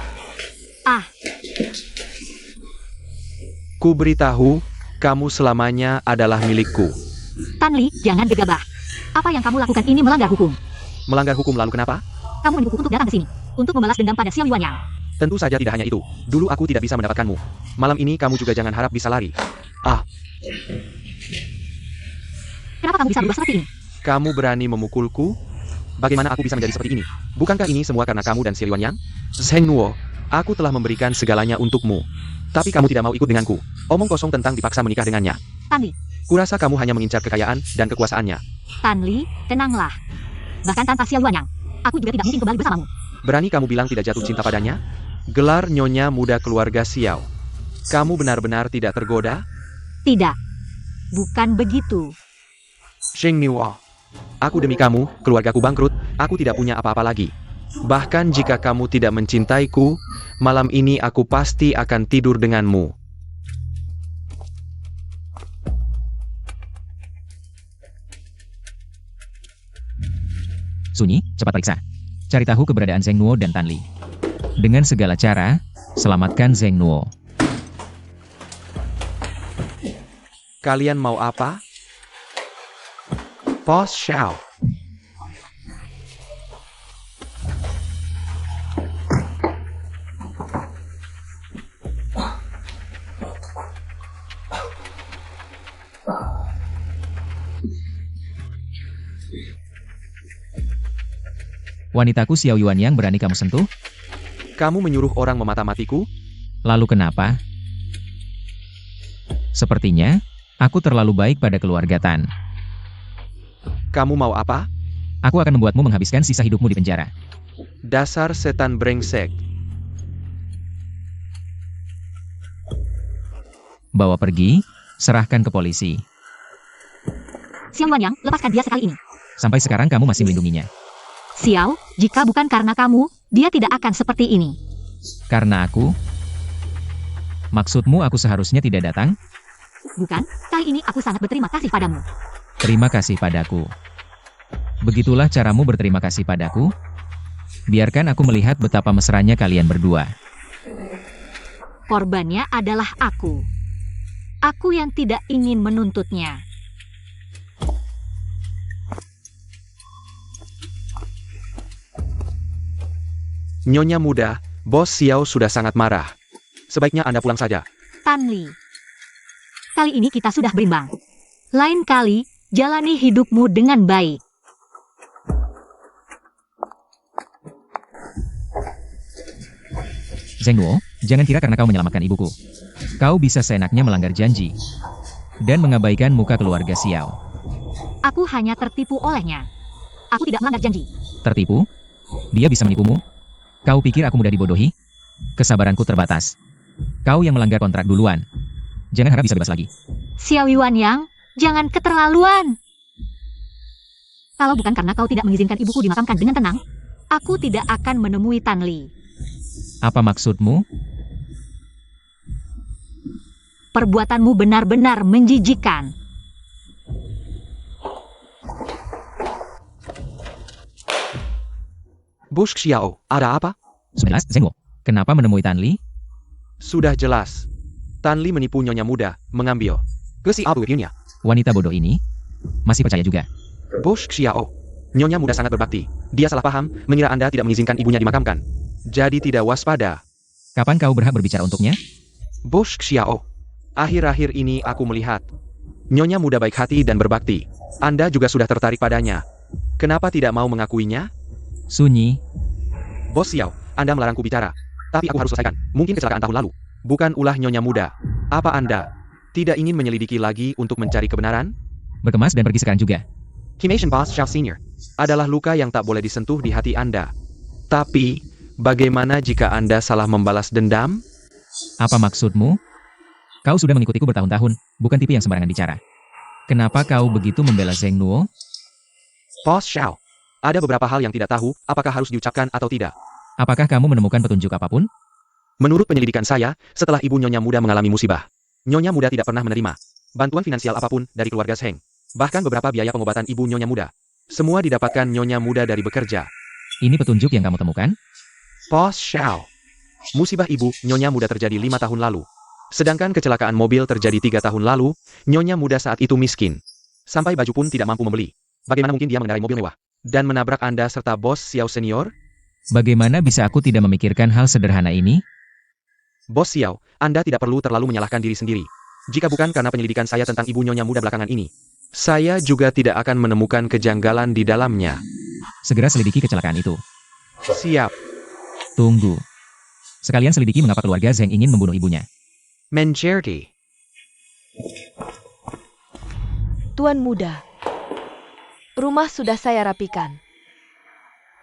Ku beritahu, kamu selamanya adalah milikku. Tanli, jangan gegabah. Apa yang kamu lakukan ini melanggar hukum. Melanggar hukum lalu kenapa? Kamu menipuku untuk datang ke sini. Untuk membalas dendam pada Xiao Yuanyang. Tentu saja tidak hanya itu. Dulu aku tidak bisa mendapatkanmu. Malam ini kamu juga jangan harap bisa lari. Kenapa kamu bisa berubah seperti ini? Kamu berani memukulku? bagaimana aku bisa menjadi seperti ini? Bukankah ini semua karena kamu dan Xie Yuanyang? Zheng Nuo, aku telah memberikan segalanya untukmu. Tapi kamu tidak mau ikut denganku. Omong kosong tentang dipaksa menikah dengannya. Tan Li, Kurasa kamu hanya mengincar kekayaan dan kekuasaannya. Tan Li, tenanglah. Bahkan tanpa Xie Yuanyang, aku juga tidak mungkin kembali bersamamu. Berani kamu bilang tidak jatuh cinta padanya? Gelar nyonya muda keluarga Xiao. Kamu benar-benar tidak tergoda? Tidak. Bukan begitu. Sheng Niwa. Aku demi kamu, keluargaku bangkrut, aku tidak punya apa-apa lagi. Bahkan jika kamu tidak mencintaiku, malam ini aku pasti akan tidur denganmu. Sunyi, cepat periksa. Cari tahu keberadaan Zheng Nuo dan Tan Li. Dengan segala cara, selamatkan Zheng Nuo. Kalian mau apa? Boss Xiao. Wanitaku Xiao Yuanyang berani kamu sentuh? Kamu menyuruh orang memata-matiku? Lalu kenapa? Sepertinya, aku terlalu baik pada keluarga Tan. Kamu mau apa? Aku akan membuatmu menghabiskan sisa hidupmu di penjara. Dasar setan brengsek. Bawa pergi, serahkan ke polisi. Xie Yuanyang, lepaskan dia sekali ini. Sampai sekarang kamu masih melindunginya. Xiao, jika bukan karena kamu, dia tidak akan seperti ini. Karena aku? Maksudmu aku seharusnya tidak datang? Bukan, kali ini aku sangat berterima kasih padamu. Terima kasih padaku. Begitulah caramu berterima kasih padaku? Biarkan aku melihat betapa mesranya kalian berdua. Korbannya adalah aku. Aku yang tidak ingin menuntutnya. Nyonya muda, Bos Xiao sudah sangat marah. Sebaiknya Anda pulang saja. Tan Li. Kali ini kita sudah berimbang. Lain kali, jalani hidupmu dengan baik. Zheng Nuo, jangan kira karena kau menyelamatkan ibuku, kau bisa seenaknya melanggar janji dan mengabaikan muka keluarga Xiao. Aku hanya tertipu olehnya. Aku tidak melanggar janji. Tertipu? Dia bisa menipumu? Kau pikir aku mudah dibodohi? Kesabaranku terbatas. Kau yang melanggar kontrak duluan. Jangan harap bisa bebas lagi. Xiao Yuanyang, jangan keterlaluan. Kalau bukan karena kau tidak mengizinkan ibuku dimakamkan dengan tenang, aku tidak akan menemui Tan Li. Apa maksudmu? Perbuatanmu benar-benar menjijikan. Bos Xiao, ada apa? Sudah jelas, Zheng Nuo. Kenapa menemui Tan Li? Sudah jelas. Tan Li menipu nyonya muda, mengambil ke si Abu Yunya. Wanita bodoh ini masih percaya juga. Bos Xiao, nyonya muda sangat berbakti. Dia salah paham, mengira Anda tidak mengizinkan ibunya dimakamkan. Jadi tidak waspada. Kapan kau berhak berbicara untuknya? Bos Xiao, akhir-akhir ini aku melihat nyonya muda baik hati dan berbakti. Anda juga sudah tertarik padanya. Kenapa tidak mau mengakuinya? Sunyi, Bos Xiao, Anda melarangku bicara. Tapi aku harus selesaikan. Mungkin kecelakaan tahun lalu. Bukan ulah nyonya muda. Apa Anda tidak ingin menyelidiki lagi untuk mencari kebenaran? berkemas dan pergi sekarang juga. Cremation Boss Xiao Senior adalah luka yang tak boleh disentuh di hati Anda. Tapi, bagaimana jika Anda salah membalas dendam? Apa maksudmu? Kau sudah mengikutiku bertahun-tahun, bukan tipe yang sembarangan bicara. Kenapa kau begitu membela Zheng Nuo? Boss Xiao, ada beberapa hal yang tidak tahu, apakah harus diucapkan atau tidak. Apakah kamu menemukan petunjuk apapun? Menurut penyelidikan saya, setelah ibu Nyonya Muda mengalami musibah, Nyonya Muda tidak pernah menerima bantuan finansial apapun dari keluarga Zheng. Bahkan beberapa biaya pengobatan ibu Nyonya Muda. Semua didapatkan Nyonya Muda dari bekerja. Ini petunjuk yang kamu temukan? Boss Xiao, musibah ibu Nyonya Muda terjadi 5 tahun lalu. Sedangkan kecelakaan mobil terjadi 3 tahun lalu, Nyonya Muda saat itu miskin. Sampai baju pun tidak mampu membeli. Bagaimana mungkin dia mengendarai mobil mewah dan menabrak Anda serta Bos Xiao Senior? Bagaimana bisa aku tidak memikirkan hal sederhana ini? Bos Xiao, Anda tidak perlu terlalu menyalahkan diri sendiri. Jika bukan karena penyelidikan saya tentang ibu Nyonya Muda belakangan ini, saya juga tidak akan menemukan kejanggalan di dalamnya. Segera selidiki kecelakaan itu. Siap. Tunggu. Sekalian selidiki mengapa keluarga Zheng ingin membunuh ibunya. Mencerti. Tuan muda, rumah sudah saya rapikan.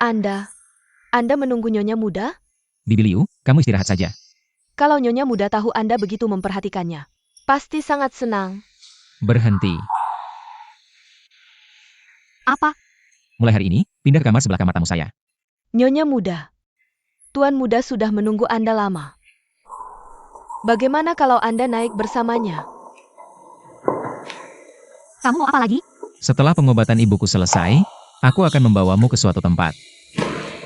Anda menunggu Nyonya muda? Bibi Liu, kamu istirahat saja. Kalau Nyonya muda tahu Anda begitu memperhatikannya, pasti sangat senang. Berhenti. Apa? Mulai hari ini, pindah ke kamar sebelah kamar tamu saya. Nyonya muda, Tuan muda sudah menunggu Anda lama. Bagaimana kalau Anda naik bersamanya? Kamu mau apa lagi? Setelah pengobatan ibuku selesai, aku akan membawamu ke suatu tempat.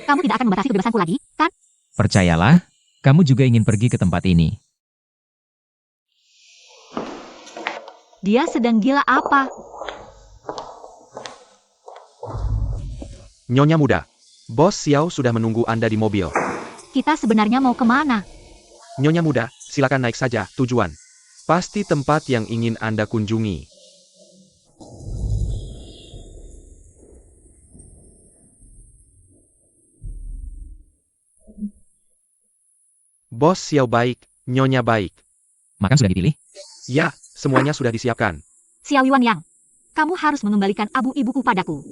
Kamu tidak akan membatasi kebebasanku lagi, kan? Percayalah, kamu juga ingin pergi ke tempat ini. Dia sedang gila apa? Nyonya muda, Bos Xiao sudah menunggu Anda di mobil. Kita sebenarnya mau kemana? Nyonya muda, silakan naik saja, tujuan. Pasti tempat yang ingin Anda kunjungi. Bos Xiao baik, Nyonya baik. Makan sudah dipilih? Ya, semuanya sudah disiapkan. Xiao Yuan Yang, kamu harus mengembalikan abu ibuku padaku.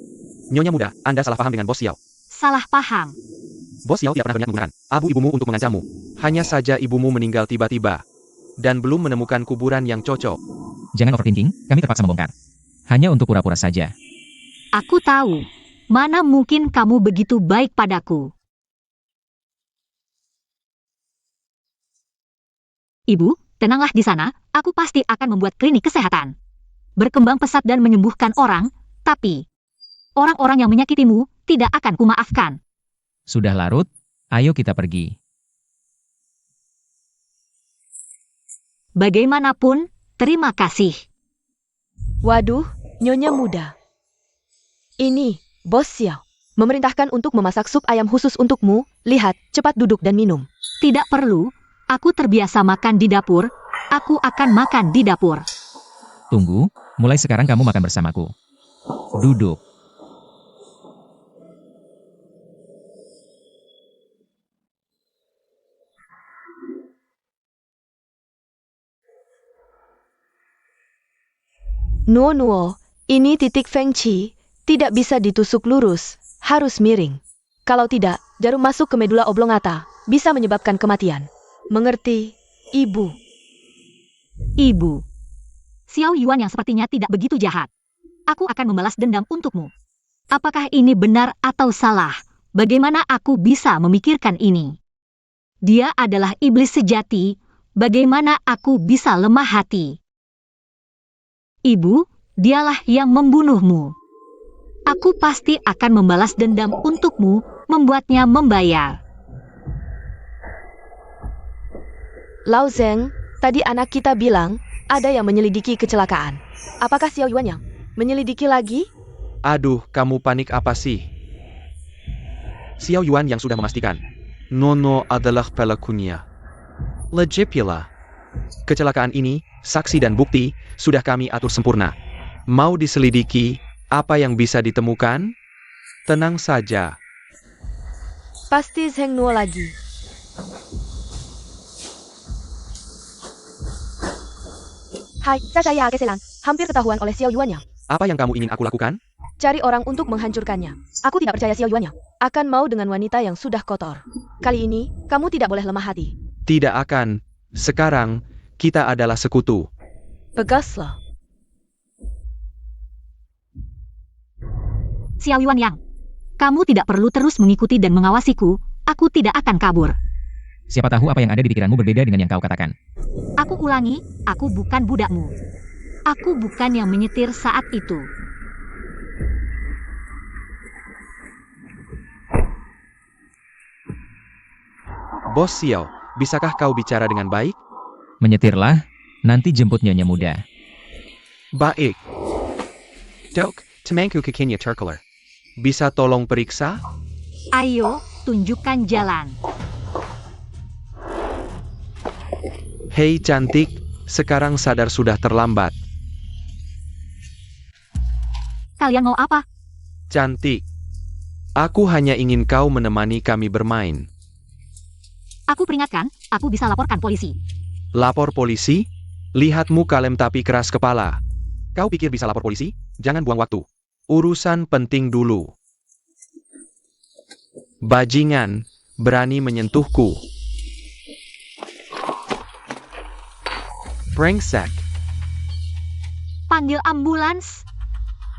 Nyonya muda, Anda salah paham dengan Bos Xiao. Salah paham. Bos Xiao tidak pernah berniat menggunakan abu ibumu untuk mengancammu. Hanya saja ibumu meninggal tiba-tiba. Dan belum menemukan kuburan yang cocok. Jangan overthinking, kami terpaksa membongkar. Hanya untuk pura-pura saja. Aku tahu. Mana mungkin kamu begitu baik padaku. Ibu, tenanglah di sana, aku pasti akan membuat klinik kesehatan. Berkembang pesat dan menyembuhkan orang, tapi orang-orang yang menyakitimu tidak akan kumaafkan. Sudah larut, ayo kita pergi. Bagaimanapun, terima kasih. Waduh, Nyonya muda. Ini, Bos Xiao, memerintahkan untuk memasak sup ayam khusus untukmu. Lihat, cepat duduk dan minum. Tidak perlu, aku terbiasa makan di dapur, aku akan makan di dapur. Tunggu, mulai sekarang kamu makan bersamaku. Duduk. Nuo, ini titik Feng Qi, tidak bisa ditusuk lurus, harus miring. Kalau tidak, jarum masuk ke medula oblongata, bisa menyebabkan kematian. Mengerti, Ibu? Ibu. Xiao Yuan yang sepertinya tidak begitu jahat. Aku akan membalas dendam untukmu. Apakah ini benar atau salah? Bagaimana aku bisa memikirkan ini? Dia adalah iblis sejati, bagaimana aku bisa lemah hati? Ibu, dialah yang membunuhmu. Aku pasti akan membalas dendam untukmu, membuatnya membayar. Lao Zheng, tadi anak kita bilang, ada yang menyelidiki kecelakaan. Apakah Xiao Yuan yang menyelidiki lagi? Aduh, kamu panik apa sih? Xiao Yuan yang sudah memastikan. Nono adalah pelakunya. Legipula. Kecelakaan ini, saksi dan bukti, sudah kami atur sempurna. Mau diselidiki, apa yang bisa ditemukan? Tenang saja. Pasti Zheng Nuo lagi. Hai, saya Keselan. Hampir ketahuan oleh Xiao Yuan yang. Apa yang kamu ingin aku lakukan? Cari orang untuk menghancurkannya. Aku tidak percaya Xiao Yuan yang akan mau dengan wanita yang sudah kotor. Kali ini, kamu tidak boleh lemah hati. Tidak akan. Sekarang, kita adalah sekutu. Pegaslah. Xiao Yuan Yang, kamu tidak perlu terus mengikuti dan mengawasiku, aku tidak akan kabur. Siapa tahu apa yang ada di pikiranmu berbeda dengan yang kau katakan. Aku ulangi, aku bukan budakmu. Aku bukan yang menyetir saat itu. Bos Xiao, bisakah kau bicara dengan baik? Menyetirlah, nanti jemput Nyonya muda. Baik. Dok, temanku kakinya terkelar. Bisa tolong periksa? Ayo, tunjukkan jalan. Hei cantik, sekarang sadar sudah terlambat. Kalian mau apa? Cantik. Aku hanya ingin kau menemani kami bermain. Aku peringatkan, aku bisa laporkan polisi. Lapor polisi? Lihatmu kalem tapi keras kepala. Kau pikir bisa lapor polisi? Jangan buang waktu. Urusan penting dulu. Bajingan, berani menyentuhku. Brengsek. Panggil ambulans.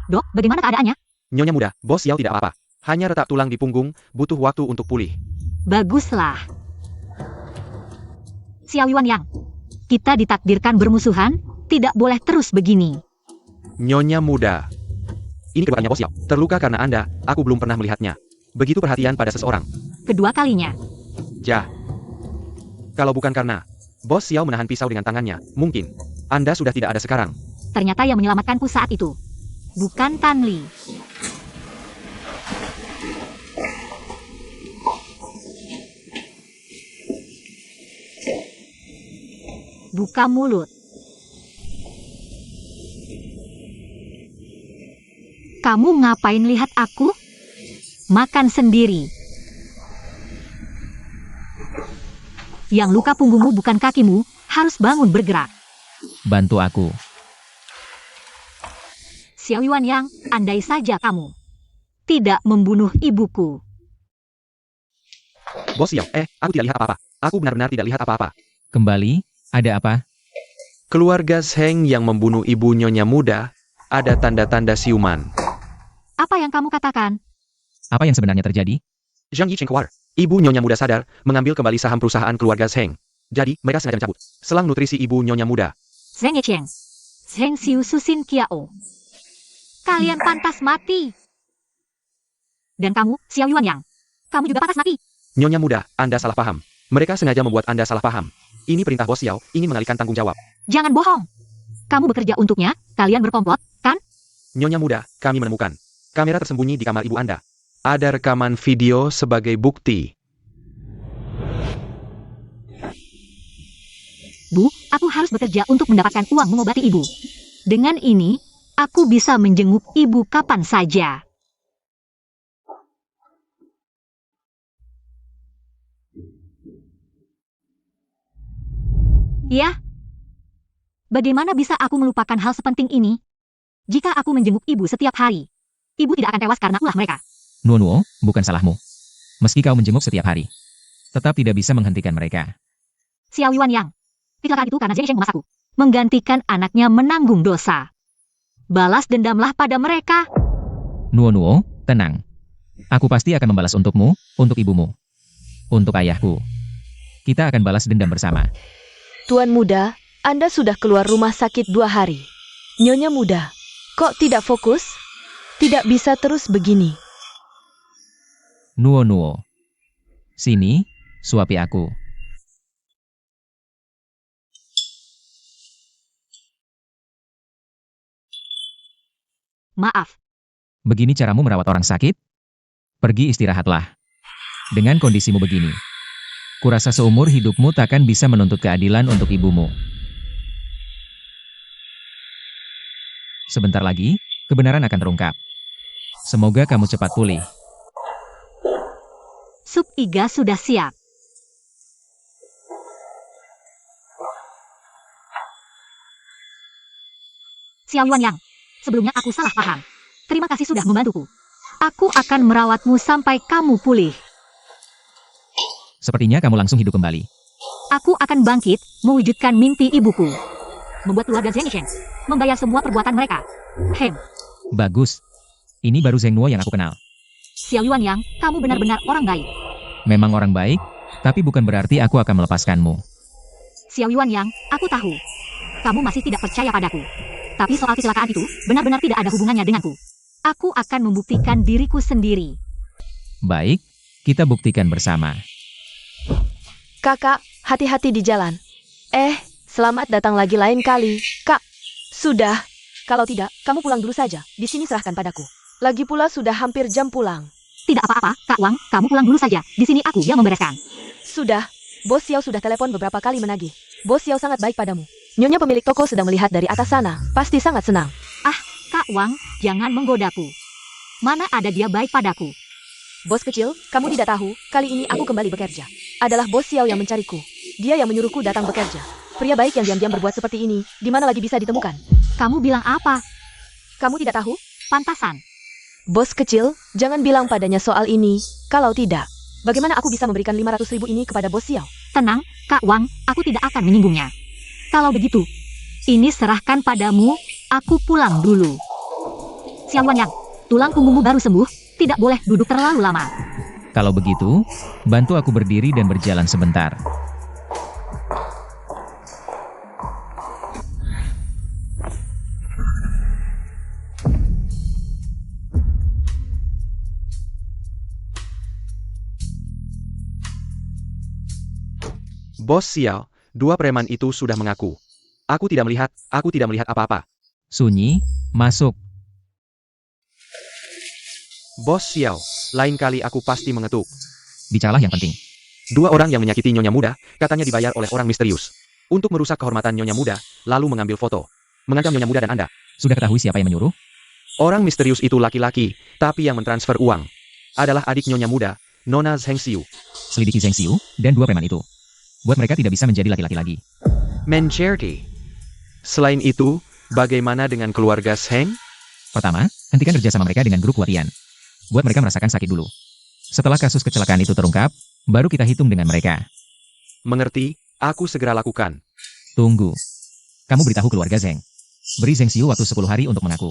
Dok, bagaimana keadaannya? Nyonya muda, Bos Xiao tidak apa-apa. Hanya retak tulang di punggung, butuh waktu untuk pulih. Baguslah. Xiao Yuanyang, kita ditakdirkan bermusuhan, tidak boleh terus begini. Nyonya muda. Ini keduanya Bos Xiao. Terluka karena Anda, aku belum pernah melihatnya. Begitu perhatian pada seseorang. Kedua kalinya. Jah. Kalau bukan karena Bos Xiao menahan pisau dengan tangannya, mungkin Anda sudah tidak ada sekarang. Ternyata yang menyelamatkanku saat itu bukan Tan Li. Buka mulut. Kamu ngapain lihat aku? Makan sendiri. Yang luka punggungmu bukan kakimu, harus bangun bergerak. Bantu aku. Xiao Yuanyang, andai saja kamu tidak membunuh ibuku. Bos Xiao, aku tidak lihat apa-apa. Aku benar-benar tidak lihat apa-apa. Kembali, ada apa? Keluarga Zheng yang membunuh ibu Nyonya muda, ada tanda-tanda siuman. Apa yang kamu katakan? Apa yang sebenarnya terjadi? Zhang Yicheng keluar. Ibu Nyonya muda sadar, mengambil kembali saham perusahaan keluarga Zheng. Jadi, mereka sengaja mencabut selang nutrisi ibu Nyonya muda. Zheng Yicheng, Zheng Xiu Susin Kiao. Kalian pantas mati. Dan kamu, Xiao Yuanyang, kamu juga pantas mati. Nyonya muda, Anda salah paham. Mereka sengaja membuat Anda salah paham. Ini perintah Bos Xiao, ingin mengalihkan tanggung jawab. Jangan bohong. Kamu bekerja untuknya, kalian berkomplot, kan? Nyonya muda, kami menemukan kamera tersembunyi di kamar ibu Anda. Ada rekaman video sebagai bukti. Bu, aku harus bekerja untuk mendapatkan uang mengobati ibu. Dengan ini, aku bisa menjenguk ibu kapan saja. Ya? Bagaimana bisa aku melupakan hal sepenting ini? Jika aku menjenguk ibu setiap hari, ibu tidak akan tewas karena ulah mereka. Nuo, bukan salahmu. Meski kau menjenguk setiap hari, tetap tidak bisa menghentikan mereka. Xiao Yuanyang, kecelakaan itu karena Zheng Yicheng memasakku. Menggantikan anaknya menanggung dosa. Balas dendamlah pada mereka. Nuo, tenang. Aku pasti akan membalas untukmu, untuk ibumu, untuk ayahku. Kita akan balas dendam bersama. Tuan muda, Anda sudah keluar rumah sakit 2 hari. Nyonya muda, kok tidak fokus? Tidak bisa terus begini. Nuo. Sini, suapi aku. Maaf, Begini caramu merawat orang sakit? Pergi istirahatlah. Dengan kondisimu begini, kurasa seumur hidupmu takkan bisa menuntut keadilan untuk ibumu. Sebentar lagi, kebenaran akan terungkap. Semoga kamu cepat pulih. sup iga sudah siap. Xiao Yuanyang, sebelumnya aku salah paham. Terima kasih sudah membantuku. Aku akan merawatmu sampai kamu pulih. Sepertinya kamu langsung hidup kembali. Aku akan bangkit, mewujudkan mimpi ibuku. Membuat keluarga Zheng Yicheng membayar semua perbuatan mereka. Hem, Bagus. Ini baru Zheng Nuo yang aku kenal. Xiao Yuanyang, kamu benar-benar orang baik. Memang orang baik, tapi bukan berarti aku akan melepaskanmu. Xiao Yuanyang, aku tahu. Kamu masih tidak percaya padaku. Tapi soal kecelakaan itu, benar-benar tidak ada hubungannya denganku. Aku akan membuktikan diriku sendiri. Baik, kita buktikan bersama. Kakak, hati-hati di jalan. Selamat datang lagi lain kali. Kak, sudah. Kalau tidak, kamu pulang dulu saja. Di sini serahkan padaku. Lagi pula sudah hampir jam pulang. Tidak apa-apa, Kak Wang, kamu pulang dulu saja. Di sini aku yang membereskan. Sudah. Bos Xiao sudah telepon beberapa kali menagih. Bos Xiao sangat baik padamu. Nyonya pemilik toko sedang melihat dari atas sana. Pasti sangat senang. Kak Wang, jangan menggodaku. Mana ada dia baik padaku. Bos kecil, kamu tidak tahu, kali ini aku kembali bekerja. Adalah Bos Xiao yang mencariku. Dia yang menyuruhku datang bekerja. Pria baik yang diam-diam berbuat seperti ini, di mana lagi bisa ditemukan? Kamu bilang apa? Kamu tidak tahu? Pantasan. Bos kecil, jangan bilang padanya soal ini. Kalau tidak, bagaimana aku bisa memberikan 500.000 ini kepada Bos Xiao? Tenang, Kak Wang, aku tidak akan menyinggungnya. Kalau begitu, ini serahkan padamu, aku pulang dulu. Xiao Wanyang, tulang punggungmu baru sembuh, tidak boleh duduk terlalu lama. Kalau begitu, bantu aku berdiri dan berjalan sebentar. Bos Xiao, dua preman itu sudah mengaku. Aku tidak melihat apa-apa. Sunyi, masuk. Bos Xiao, lain kali aku pasti mengetuk. Bicaralah yang penting. Dua orang yang menyakiti Nyonya Muda, katanya dibayar oleh orang misterius. Untuk merusak kehormatan Nyonya Muda, lalu mengambil foto. Mengancam Nyonya Muda dan Anda. Sudah ketahui siapa yang menyuruh? Orang misterius itu laki-laki, tapi yang mentransfer uang adalah adik Nyonya Muda, Nona Zheng Xiu. Selidiki Zheng Xiu dan dua preman itu. Buat mereka tidak bisa menjadi laki-laki lagi. Mencerti. Selain itu, bagaimana dengan keluarga Zheng? Pertama, hentikan kerjasama mereka dengan grup Watian. Buat mereka merasakan sakit dulu. Setelah kasus kecelakaan itu terungkap, baru kita hitung dengan mereka. Mengerti, aku segera lakukan. Tunggu. Kamu beritahu keluarga Zheng. Beri Zheng Xiu waktu 10 hari untuk mengaku.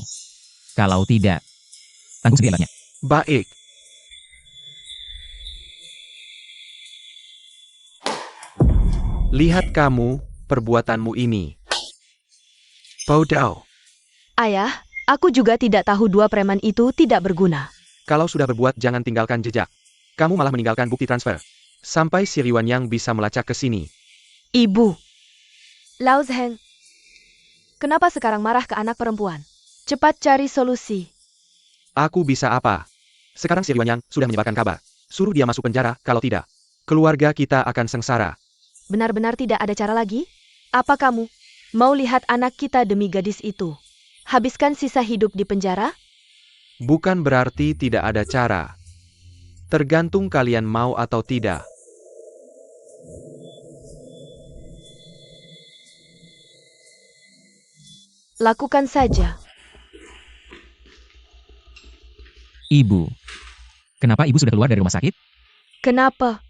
Kalau tidak, tanggung sendiri akibatnya. Baik. Lihat kamu, perbuatanmu ini. Bodoh. Ayah, aku juga tidak tahu dua preman itu tidak berguna. Kalau sudah berbuat jangan tinggalkan jejak. Kamu malah meninggalkan bukti transfer. Sampai si Liwan Yang bisa melacak ke sini. Ibu. Lao Zheng. Kenapa sekarang marah ke anak perempuan? Cepat cari solusi. Aku bisa apa? Sekarang si Liwan Yang sudah menyebarkan kabar. Suruh dia masuk penjara, kalau tidak, keluarga kita akan sengsara. Benar-benar tidak ada cara lagi? Apa kamu mau lihat anak kita demi gadis itu habiskan sisa hidup di penjara? Bukan berarti tidak ada cara. Tergantung kalian mau atau tidak. Lakukan saja. Ibu. Kenapa ibu sudah keluar dari rumah sakit? Kenapa?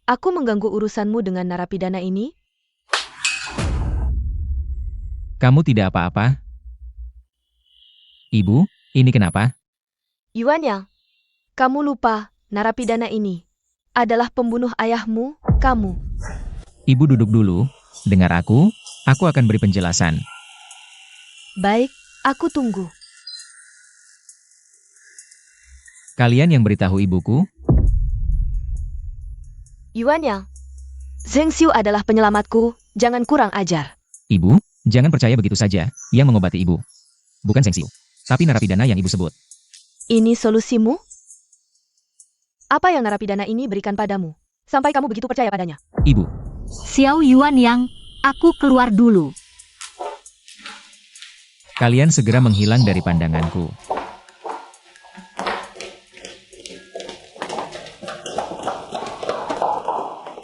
Aku mengganggu urusanmu dengan narapidana ini? Kamu tidak apa-apa? Ibu, ini kenapa? Yuan Yang, kamu lupa narapidana ini adalah pembunuh ayahmu, kamu. Ibu duduk dulu, dengar aku akan beri penjelasan. Baik, aku tunggu. Kalian yang beritahu ibuku, Yuan Yang, Zheng Xiu adalah penyelamatku, jangan kurang ajar. Ibu, jangan percaya begitu saja, yang mengobati ibu. Bukan Zheng Xiu, tapi narapidana yang ibu sebut. Ini solusimu? Apa yang narapidana ini berikan padamu? Sampai kamu begitu percaya padanya? Ibu, Xiao Yuan Yang, aku keluar dulu. kalian segera menghilang dari pandanganku.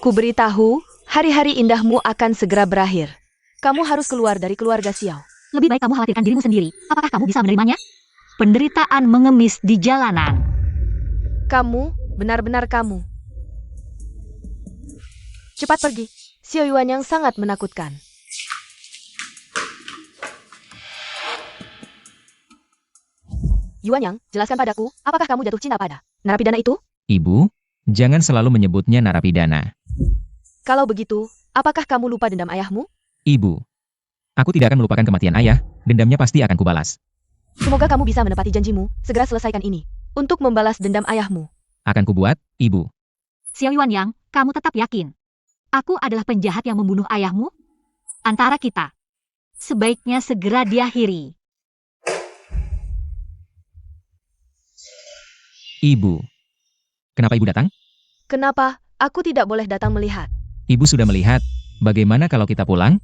Kuberitahu, hari-hari indahmu akan segera berakhir. Kamu harus keluar dari keluarga Xiao. Lebih baik kamu khawatirkan dirimu sendiri. Apakah kamu bisa menerimanya? Penderitaan mengemis di jalanan. Kamu, benar-benar kamu. Cepat pergi. Xiao Yuan yang sangat menakutkan. Yuan Yang, jelaskan padaku, apakah kamu jatuh cinta pada narapidana itu? Ibu, jangan selalu menyebutnya narapidana. Kalau begitu, apakah kamu lupa dendam ayahmu? Ibu, aku tidak akan melupakan kematian ayah, dendamnya pasti akan kubalas. Semoga kamu bisa menepati janjimu, segera selesaikan ini. Untuk membalas dendam ayahmu. Akan kubuat, Ibu. Xiao Yuan Yang, kamu tetap yakin? Aku adalah penjahat yang membunuh ayahmu? Antara kita, sebaiknya segera diakhiri. Ibu. Kenapa ibu datang? Kenapa aku tidak boleh datang melihat? Ibu sudah melihat. Bagaimana kalau kita pulang?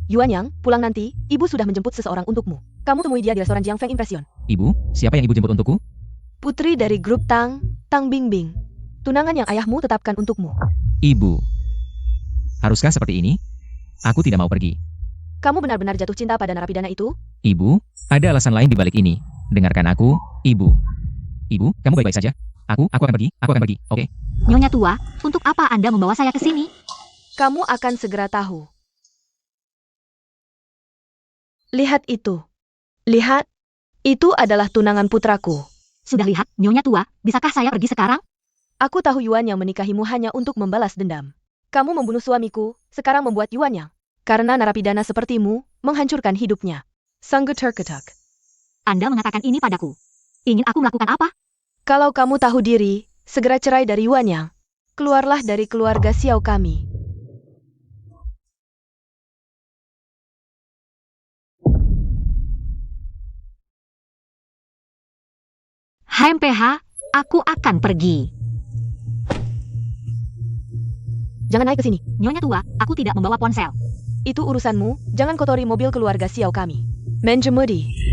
Yuan Yang, pulang nanti, ibu sudah menjemput seseorang untukmu. Kamu temui dia di restoran Jiang Feng Impression. Ibu, siapa yang ibu jemput untukku? Putri dari grup Tang, Tang Bingbing, tunangan yang ayahmu tetapkan untukmu. Ibu. Haruskah seperti ini? Aku tidak mau pergi. Kamu benar-benar jatuh cinta pada narapidana itu? Ibu, ada alasan lain di balik ini. Dengarkan aku, Ibu. Ibu, kamu baik-baik saja? Aku akan pergi, oke? Nyonya tua, untuk apa Anda membawa saya ke sini? Kamu akan segera tahu. Lihat itu. Lihat, itu adalah tunangan putraku. Sudah lihat, Nyonya tua, bisakah saya pergi sekarang? Aku tahu Yuan yang menikahimu hanya untuk membalas dendam. Kamu membunuh suamiku, sekarang membuat Yuan yang. Karena narapidana sepertimu, menghancurkan hidupnya. Sangguterketak. Anda mengatakan ini padaku. Ingin aku melakukan apa? Kalau kamu tahu diri, segera cerai dari Yuan yang. Keluarlah dari keluarga Xiao kami. HMPH, aku akan pergi. Jangan naik ke sini. Nyonya tua, aku tidak membawa ponsel. Itu urusanmu, jangan kotori mobil keluarga Xiao kami. Menjemudi.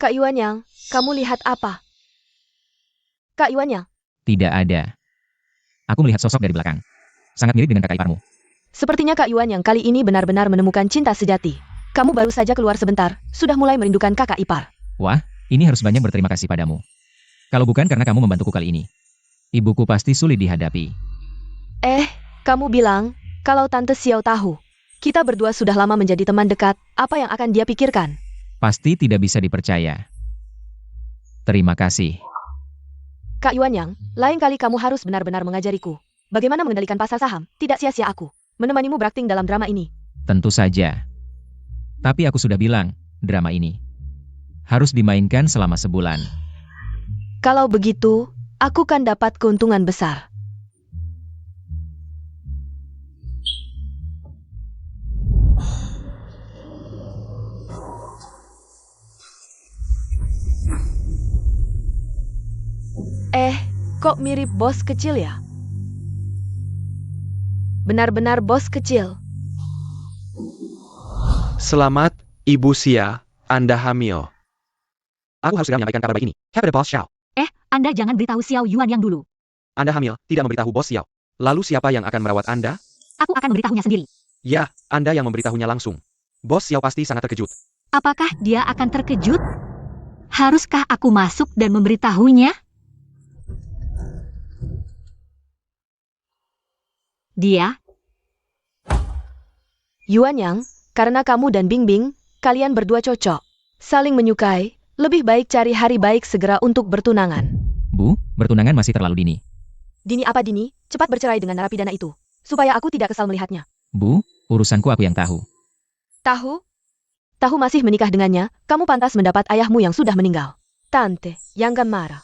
Kak Yuan Yang, kamu lihat apa? Kak Yuan Yang, Tidak ada. Aku melihat sosok dari belakang. Sangat mirip dengan kakak iparmu. sepertinya Kak Yuan Yang kali ini benar-benar menemukan cinta sejati. Kamu baru saja keluar sebentar, sudah mulai merindukan kakak ipar. Wah, ini harus banyak berterima kasih padamu. Kalau bukan karena kamu membantuku kali ini, ibuku pasti sulit dihadapi. Kamu bilang, kalau Tante Xiao tahu, kita berdua sudah lama menjadi teman dekat, apa yang akan dia pikirkan? Pasti tidak bisa dipercaya. Terima kasih. Kak Yuan Yang, lain kali kamu harus benar-benar mengajariku. Bagaimana mengendalikan pasar saham, tidak sia-sia aku. Menemanimu berakting dalam drama ini. Tentu saja. Tapi aku sudah bilang, drama ini harus dimainkan selama sebulan. Kalau begitu, aku kan dapat keuntungan besar. Kok mirip bos kecil ya? Benar-benar bos kecil. Selamat, Ibu Xia, Anda hamil. Aku harus segera menyampaikan kabar baik ini. Kepada Bos Xiao. Anda jangan beritahu Xiao Yuan yang dulu. Anda hamil, tidak memberitahu Bos Xiao. Lalu siapa yang akan merawat Anda? Aku akan memberitahunya sendiri. Ya, Anda yang memberitahunya langsung. Bos Xiao pasti sangat terkejut. Apakah dia akan terkejut? Haruskah aku masuk dan memberitahunya? Dia, Yuan Yang, karena kamu dan Bingbing, kalian berdua cocok. Saling menyukai, lebih baik cari hari baik segera untuk bertunangan. Bu, bertunangan masih terlalu dini. Dini apa Dini? Cepat bercerai dengan narapidana itu. Supaya aku tidak kesal melihatnya. Bu, urusanku aku yang tahu. Tahu? Tahu masih menikah dengannya, kamu pantas mendapat ayahmu yang sudah meninggal. Tante, jangan marah.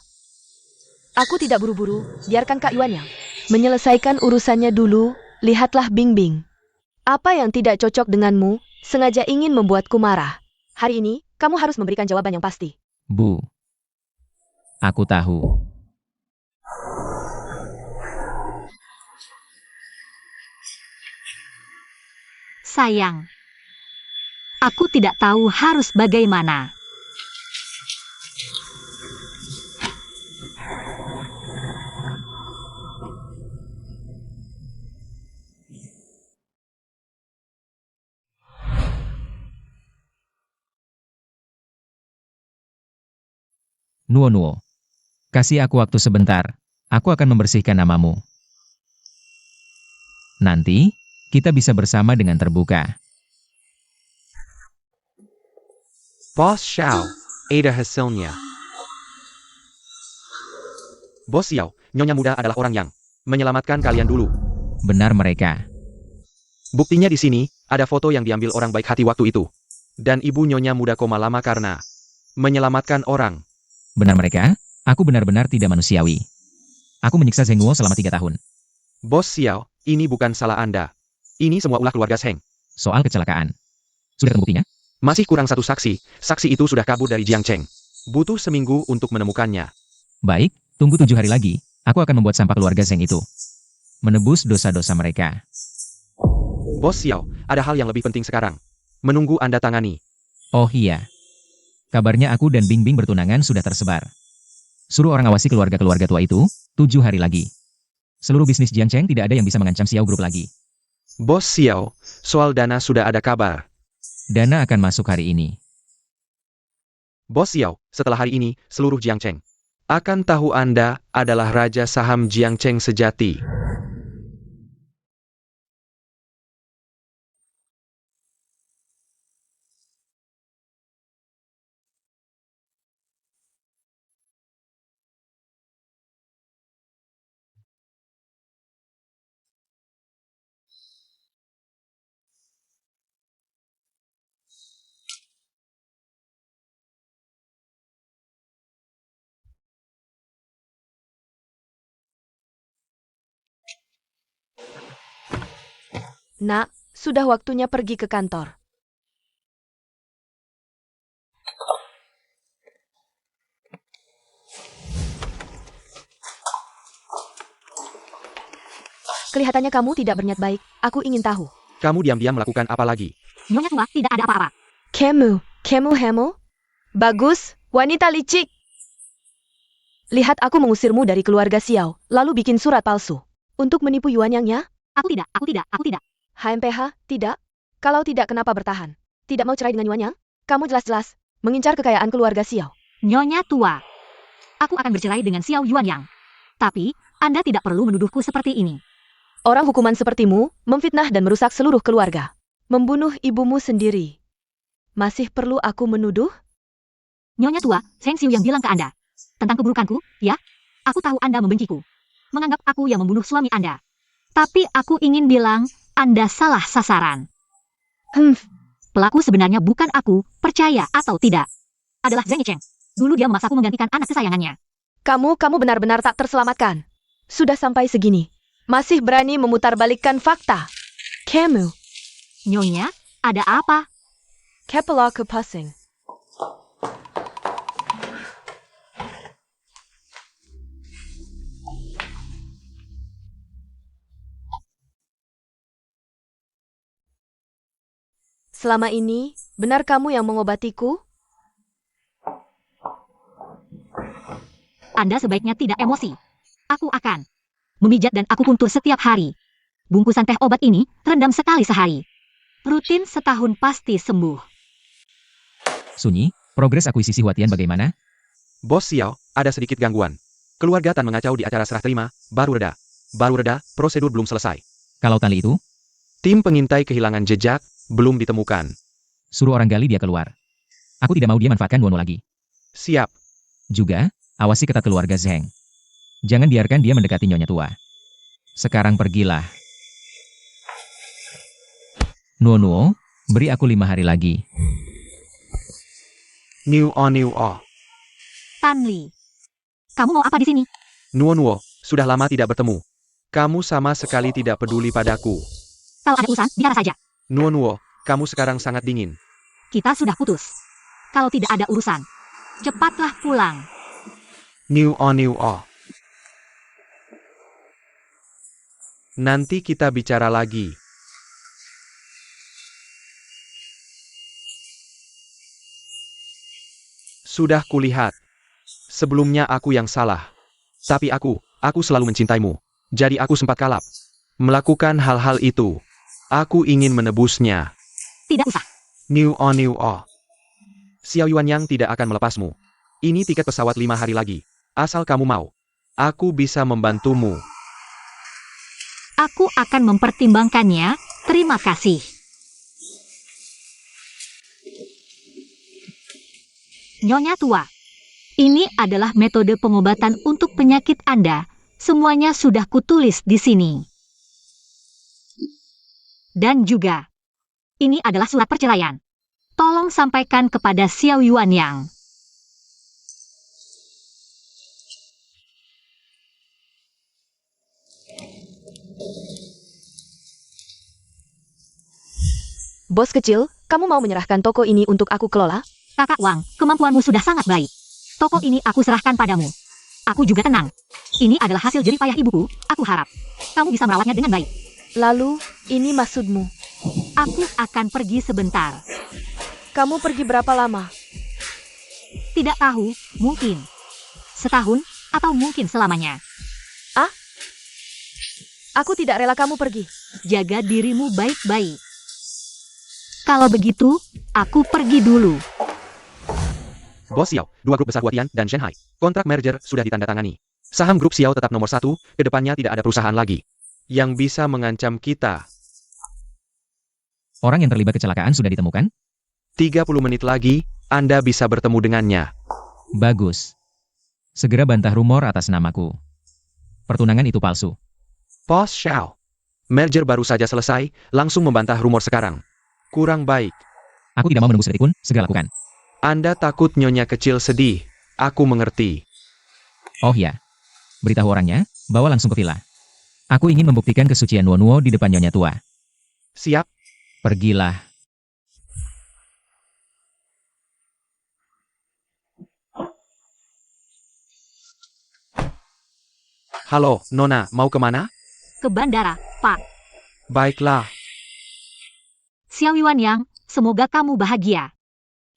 Aku tidak buru-buru, biarkan Kak Yuan Yang menyelesaikan urusannya dulu. Lihatlah Bingbing. Apa yang tidak cocok denganmu, sengaja ingin membuatku marah. Hari ini, kamu harus memberikan jawaban yang pasti. Bu, aku tahu. sayang. Aku tidak tahu harus bagaimana. Nuo, kasih aku waktu sebentar. Aku akan membersihkan namamu. Nanti, kita bisa bersama dengan terbuka. Bos Xiao, ada hasilnya. Bos Xiao, Nyonya Muda adalah orang yang menyelamatkan kalian dulu. Benar mereka. Buktinya di sini, ada foto yang diambil orang baik hati waktu itu. Dan ibu Nyonya Muda koma lama karena menyelamatkan orang. Benar mereka, aku benar-benar tidak manusiawi. Aku menyiksa Zhenguo selama 3 tahun. Bos Xiao, ini bukan salah Anda. Ini semua ulah keluarga Zheng. Soal kecelakaan. Sudah ketemu buktinya? Masih kurang satu saksi. Saksi itu sudah kabur dari Jiangcheng. Butuh seminggu untuk menemukannya. Baik, tunggu 7 hari lagi, aku akan membuat sampah keluarga Zheng itu. Menebus dosa-dosa mereka. Bos Xiao, ada hal yang lebih penting sekarang. Menunggu Anda tangani. Oh iya. Kabarnya aku dan Bingbing bertunangan sudah tersebar. Suruh orang awasi keluarga-keluarga tua itu, 7 hari lagi. Seluruh bisnis Jiangcheng tidak ada yang bisa mengancam Xiao Group lagi. Bos Xiao, soal dana sudah ada kabar. Dana akan masuk hari ini. Bos Xiao, setelah hari ini, seluruh Jiangcheng akan tahu Anda adalah raja saham Jiangcheng sejati. Nak, sudah waktunya pergi ke kantor. Kelihatannya kamu tidak berniat baik. Aku ingin tahu. Kamu diam-diam melakukan apa lagi? Nyonya tua, tidak ada apa-apa. Kamu Hemo? Bagus, wanita licik. Lihat aku mengusirmu dari keluarga Xiao, lalu bikin surat palsu. Untuk menipu Yuan Yang ya? Aku tidak. HMPH, tidak. Kalau tidak, kenapa bertahan? Tidak mau cerai dengan Yuan Yang? Kamu jelas-jelas mengincar kekayaan keluarga Xiao. Nyonya tua. Aku akan bercerai dengan Xiao Yuan Yang. Tapi, Anda tidak perlu menuduhku seperti ini. Orang hukuman sepertimu memfitnah dan merusak seluruh keluarga. Membunuh ibumu sendiri. Masih perlu aku menuduh? Nyonya tua, Zheng Xiu yang bilang ke Anda. Tentang keburukanku, ya? Aku tahu Anda membenciku. Menganggap aku yang membunuh suami Anda. Tapi aku ingin bilang, Anda salah sasaran. Pelaku sebenarnya bukan aku, percaya atau tidak. Adalah Zheng Yicheng. Dulu dia memaksaku menggantikan anak kesayangannya. Kamu benar-benar tak terselamatkan. Sudah sampai segini. Masih berani memutarbalikkan fakta. Kamu. Nyonya, ada apa? Kepala kepasing. Selama ini, benar kamu yang mengobatiku? Anda sebaiknya tidak emosi. Aku akan memijat dan aku kuntur setiap hari. Bungkusan teh obat ini rendam sekali sehari. Rutin setahun pasti sembuh. Sunyi, progres akuisisi Huatian bagaimana? Bos Xiao, ada sedikit gangguan. Keluarga Tan mengacau di acara serah terima, baru reda, prosedur belum selesai. Kalau Tanli itu, Tim pengintai kehilangan jejak, belum ditemukan. suruh orang gali dia keluar. Aku tidak mau dia manfaatkan Nuono lagi. Siap. Juga, awasi ketat keluarga Zheng. Jangan biarkan dia mendekati Nyonya tua. Sekarang pergilah. Nuo, beri aku 5 hari lagi. New on. Tan Li. Kamu mau apa di sini? Nuo, sudah lama tidak bertemu. Kamu sama sekali tidak peduli padaku. Kalau ada urusan, bicara saja. Nuo, kamu sekarang sangat dingin. Kita sudah putus. Kalau tidak ada urusan, cepatlah pulang. New on. Nanti kita bicara lagi. Sudah kulihat. Sebelumnya aku yang salah. Tapi aku selalu mencintaimu. Jadi aku sempat kalap. Melakukan hal-hal itu. Aku ingin menebusnya. Tidak usah. New on. Xiao Yuan Yang tidak akan melepasmu. Ini tiket pesawat 5 hari lagi. Asal kamu mau. Aku bisa membantumu. Aku akan mempertimbangkannya. Terima kasih. Nyonya tua. Ini adalah metode pengobatan untuk penyakit Anda. Semuanya sudah kutulis di sini. Dan juga, ini adalah surat perceraian. Tolong sampaikan kepada Xiao Yuan Yang. Bos kecil, kamu mau menyerahkan toko ini untuk aku kelola? Kakak Wang, kemampuanmu sudah sangat baik. Toko ini aku serahkan padamu. Aku juga tenang. Ini adalah hasil jerih payah ibuku, aku harap kamu bisa merawatnya dengan baik. Lalu, ini maksudmu? Aku akan pergi sebentar. Kamu pergi berapa lama? Tidak tahu, mungkin setahun, atau mungkin selamanya. Aku tidak rela kamu pergi. Jaga dirimu baik-baik. Kalau begitu, aku pergi dulu. Bos Xiao, dua grup besar Guotian dan Shanghai. Kontrak merger sudah ditandatangani. Saham grup Xiao tetap nomor 1, kedepannya tidak ada perusahaan lagi yang bisa mengancam kita. Orang yang terlibat kecelakaan sudah ditemukan? 30 menit lagi, Anda bisa bertemu dengannya. Bagus. Segera bantah rumor atas namaku. Pertunangan itu palsu. Bos Xiao, merger baru saja selesai, langsung membantah rumor sekarang. Kurang baik. Aku tidak mau menunggu sedetik pun, segera lakukan. Anda takut nyonya kecil sedih. Aku mengerti. Oh ya. Beritahu orangnya, bawa langsung ke villa. Aku ingin membuktikan kesucian Nuo di depan nyonya tua. Siap. Pergilah. Halo, Nona, mau kemana? Ke bandara, Pak. Baiklah. Xiao Yuan Yang, semoga kamu bahagia.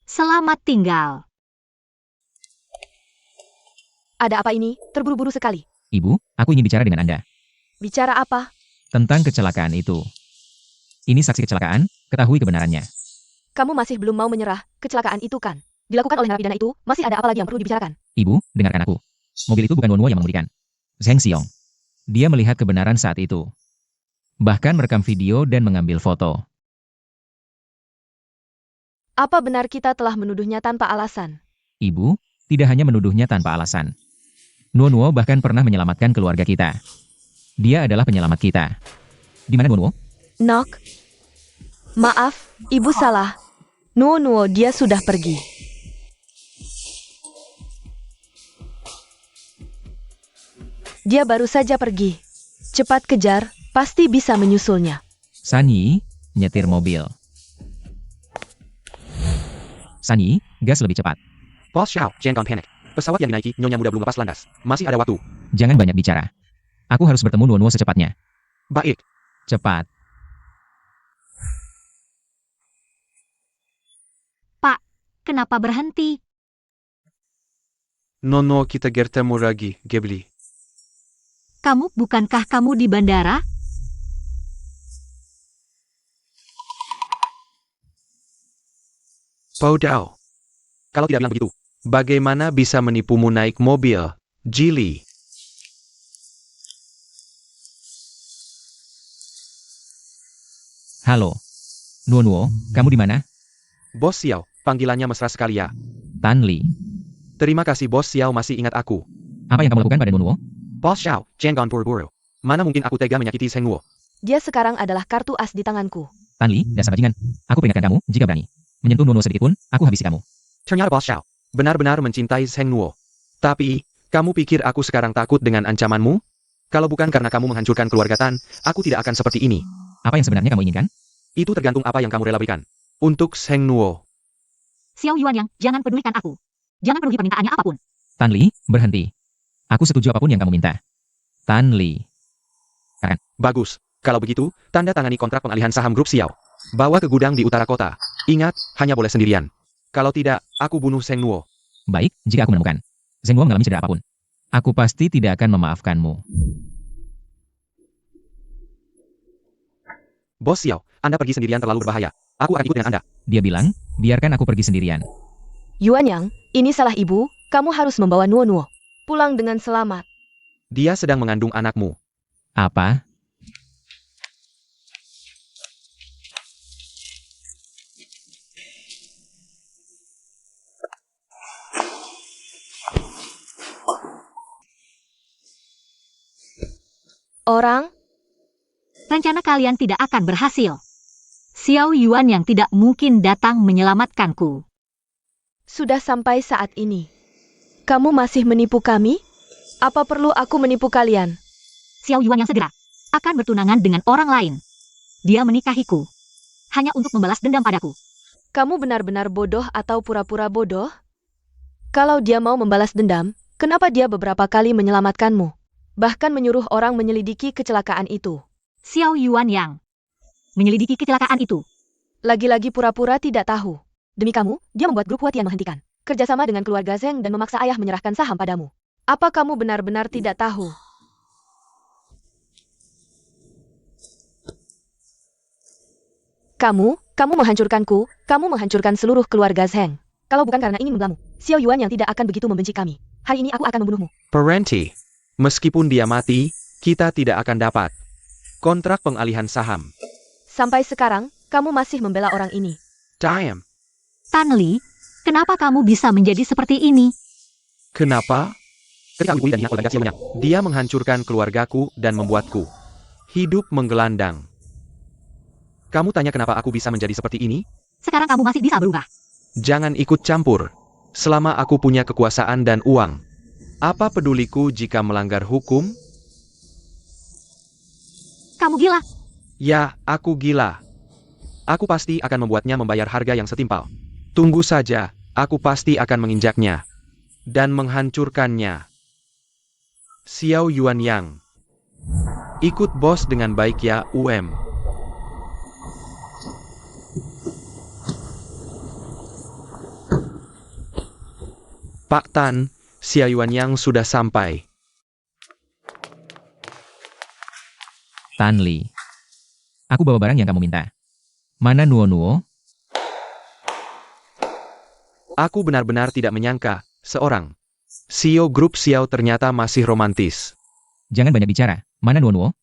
Selamat tinggal. Ada apa ini? Terburu-buru sekali. Ibu, aku ingin bicara dengan Anda. Bicara apa? Tentang kecelakaan itu. Ini saksi kecelakaan, ketahui kebenarannya. Kamu masih belum mau menyerah. Kecelakaan itu kan dilakukan oleh narapidana itu. Masih ada apa lagi yang perlu dibicarakan? Ibu, dengarkan aku. Mobil itu bukan Nuo yang mengemudikan. Zheng Xiong. Dia melihat kebenaran saat itu. Bahkan merekam video dan mengambil foto. Apa benar kita telah menuduhnya tanpa alasan? Ibu, tidak hanya menuduhnya tanpa alasan. Nuo bahkan pernah menyelamatkan keluarga kita. Dia adalah penyelamat kita. Di mana Nuo? Nok. Maaf, ibu salah. Nuo, dia sudah pergi. Dia baru saja pergi. Cepat kejar, pasti bisa menyusulnya. Sanyi, nyetir mobil. Sanyi, gas lebih cepat. Bos Xiao, jangan panik. Pesawat yang dinaiki nyonya muda belum lepas landas. Masih ada waktu. Jangan banyak bicara. Aku harus bertemu Nuo secepatnya. Baik. Cepat. Pak, kenapa berhenti? Nono kita bertemu lagi, Gebli. Bukankah kamu di bandara? Bodoh. Kalau tidak bilang begitu, bagaimana bisa menipumu naik mobil, Jili? Halo. Nuo, kamu di mana? Bos Xiao, panggilannya mesra sekali ya. Tan Li. Terima kasih Bos Xiao masih ingat aku. Apa yang kamu lakukan pada Nuo? Bos Xiao, jangan buru-buru. Mana mungkin aku tega menyakiti Zheng Nuo. Dia sekarang adalah kartu as di tanganku. Tan Li, dasar bajingan. Aku peringatkan kamu, jika berani menyentuh Nuo sedikit pun, aku habisi kamu. Ternyata Bos Xiao benar-benar mencintai Zheng Nuo. Tapi, kamu pikir aku sekarang takut dengan ancamanmu? Kalau bukan karena kamu menghancurkan keluarga Tan, aku tidak akan seperti ini. Apa yang sebenarnya kamu inginkan? Itu tergantung apa yang kamu rela berikan. Untuk Zheng Nuo. Xiao Yuan Yang, jangan pedulikan aku. Jangan penuhi permintaannya apapun. Tan Li, berhenti. Aku setuju apapun yang kamu minta. Tan Li. Bagus. Kalau begitu, tanda tangani kontrak pengalihan saham grup Xiao. Bawa ke gudang di utara kota. Ingat, hanya boleh sendirian. Kalau tidak, aku bunuh Zheng Nuo. Baik, jika aku menemukan Zheng Nuo mengalami cedera apapun, aku pasti tidak akan memaafkanmu. Bos Xiao, Anda pergi sendirian terlalu berbahaya. Aku akan ikut dengan Anda. Dia bilang, biarkan aku pergi sendirian. Yuan Yang, ini salah ibu. Kamu harus membawa Nuo pulang dengan selamat. Dia sedang mengandung anakmu. Apa? Orang, Rencana kalian tidak akan berhasil. Xiao Yuan Yang tidak mungkin datang menyelamatkanku. sudah sampai saat ini. Kamu masih menipu kami? Apa perlu aku menipu kalian? Xiao Yuan Yang segera akan bertunangan dengan orang lain. Dia menikahiku hanya untuk membalas dendam padaku. Kamu benar-benar bodoh atau pura-pura bodoh? Kalau dia mau membalas dendam, Kenapa dia beberapa kali menyelamatkanmu? Bahkan menyuruh orang menyelidiki kecelakaan itu. Xiao Yuan Yang. Menyelidiki kecelakaan itu. Lagi-lagi pura-pura tidak tahu. Demi kamu, dia membuat grup Huatian menghentikan kerjasama dengan keluarga Zheng dan memaksa ayah menyerahkan saham padamu. Apa kamu benar-benar tidak tahu? Kamu menghancurkanku, kamu menghancurkan seluruh keluarga Zheng. Kalau bukan karena ingin membelamu, Xiao Yuan yang tidak akan begitu membenci kami. Hari ini aku akan membunuhmu. Parenti, meskipun dia mati, kita tidak akan dapat kontrak pengalihan saham. Sampai sekarang, kamu masih membela orang ini. Damn. Tan Li, kenapa kamu bisa menjadi seperti ini? Kenapa? Ketika aku dan hina keluarga Xiao Yang, dia menghancurkan keluargaku dan membuatku hidup menggelandang. Kamu tanya kenapa aku bisa menjadi seperti ini? Sekarang kamu masih bisa berubah. Jangan ikut campur. Selama aku punya kekuasaan dan uang, apa peduliku jika melanggar hukum? Kamu gila. Ya, aku gila. Aku pasti akan membuatnya membayar harga yang setimpal. Tunggu saja, aku pasti akan menginjaknya dan menghancurkannya. Xiao Yuan Yang. Ikut bos dengan baik ya, Pak Tan, Xiao Yuan Yang sudah sampai. Tan Li. Aku bawa barang yang kamu minta. Mana Nuo? Aku benar-benar tidak menyangka, seorang CEO grup Xiao ternyata masih romantis. Jangan banyak bicara. Mana Nuo?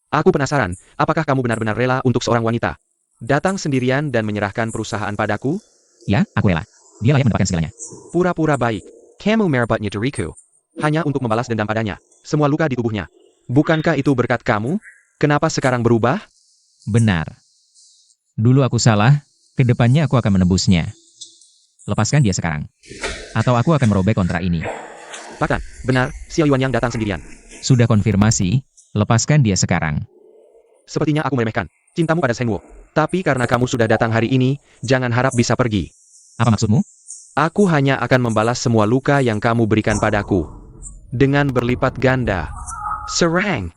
Aku penasaran, apakah kamu benar-benar rela untuk seorang wanita datang sendirian dan menyerahkan perusahaan padaku? Ya, aku rela. Dia layak mendapatkan segalanya. Pura-pura baik. Kamu merebutnya dariku. Hanya untuk membalas dendam padanya. Semua luka di tubuhnya. Bukankah itu berkat kamu? Kenapa sekarang berubah? Benar. Dulu aku salah, kedepannya aku akan menebusnya. Lepaskan dia sekarang. Atau aku akan merobek kontrak ini. Pak Tan, benar, Xiao Yuan Yang datang sendirian. Sudah konfirmasi, lepaskan dia sekarang. Sepertinya aku meremehkan cintamu pada Zheng Wu. Tapi karena kamu sudah datang hari ini, jangan harap bisa pergi. Apa maksudmu? Aku hanya akan membalas semua luka yang kamu berikan padaku. Dengan berlipat ganda. Serang!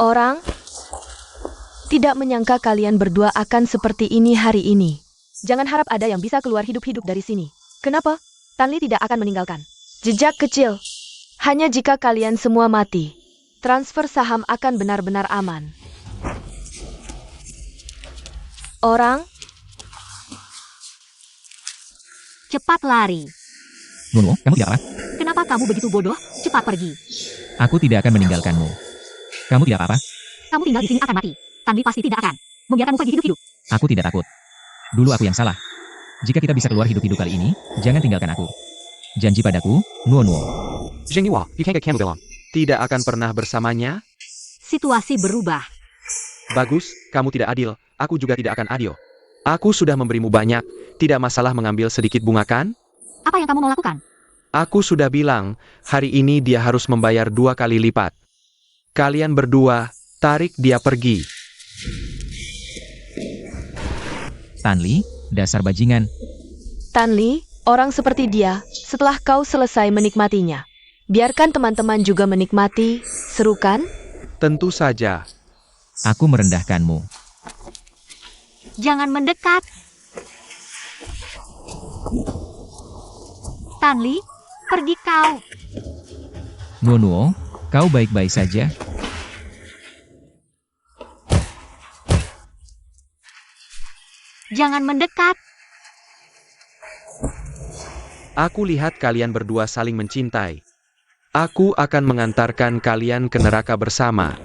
Orang tidak menyangka kalian berdua akan seperti ini hari ini. Jangan harap ada yang bisa keluar hidup-hidup dari sini. Kenapa? Tan Li tidak akan meninggalkan jejak kecil. Hanya jika kalian semua mati, transfer saham akan benar-benar aman. Orang, Cepat lari. Nuo, kamu tidak apa? Kenapa kamu begitu bodoh? Cepat pergi. Aku tidak akan meninggalkanmu. Kamu tidak apa-apa? Kamu tinggal di sini akan mati. Tan Li pasti tidak akan membiarkanmu pergi hidup-hidup. Aku tidak takut. Dulu aku yang salah. Jika kita bisa keluar hidup-hidup kali ini, jangan tinggalkan aku. Janji padaku, Nuo. Zheng Yuwa, you can't get kamu belong. Tidak akan pernah bersamanya? Situasi berubah. Bagus, kamu tidak adil. Aku juga tidak akan adil. Aku sudah memberimu banyak. Tidak masalah mengambil sedikit bunga kan? Apa yang kamu mau lakukan? Aku sudah bilang, hari ini dia harus membayar 2 kali lipat. Kalian berdua, tarik dia pergi. Tan Li, dasar bajingan. Tan Li, orang seperti dia, setelah kau selesai menikmatinya, biarkan teman-teman juga menikmati, seru kan? Tentu saja. Aku merendahkanmu. Jangan mendekat. Tan Li, pergi kau. Nuo, kau baik-baik saja? Jangan mendekat. Aku lihat kalian berdua saling mencintai. Aku akan mengantarkan kalian ke neraka bersama.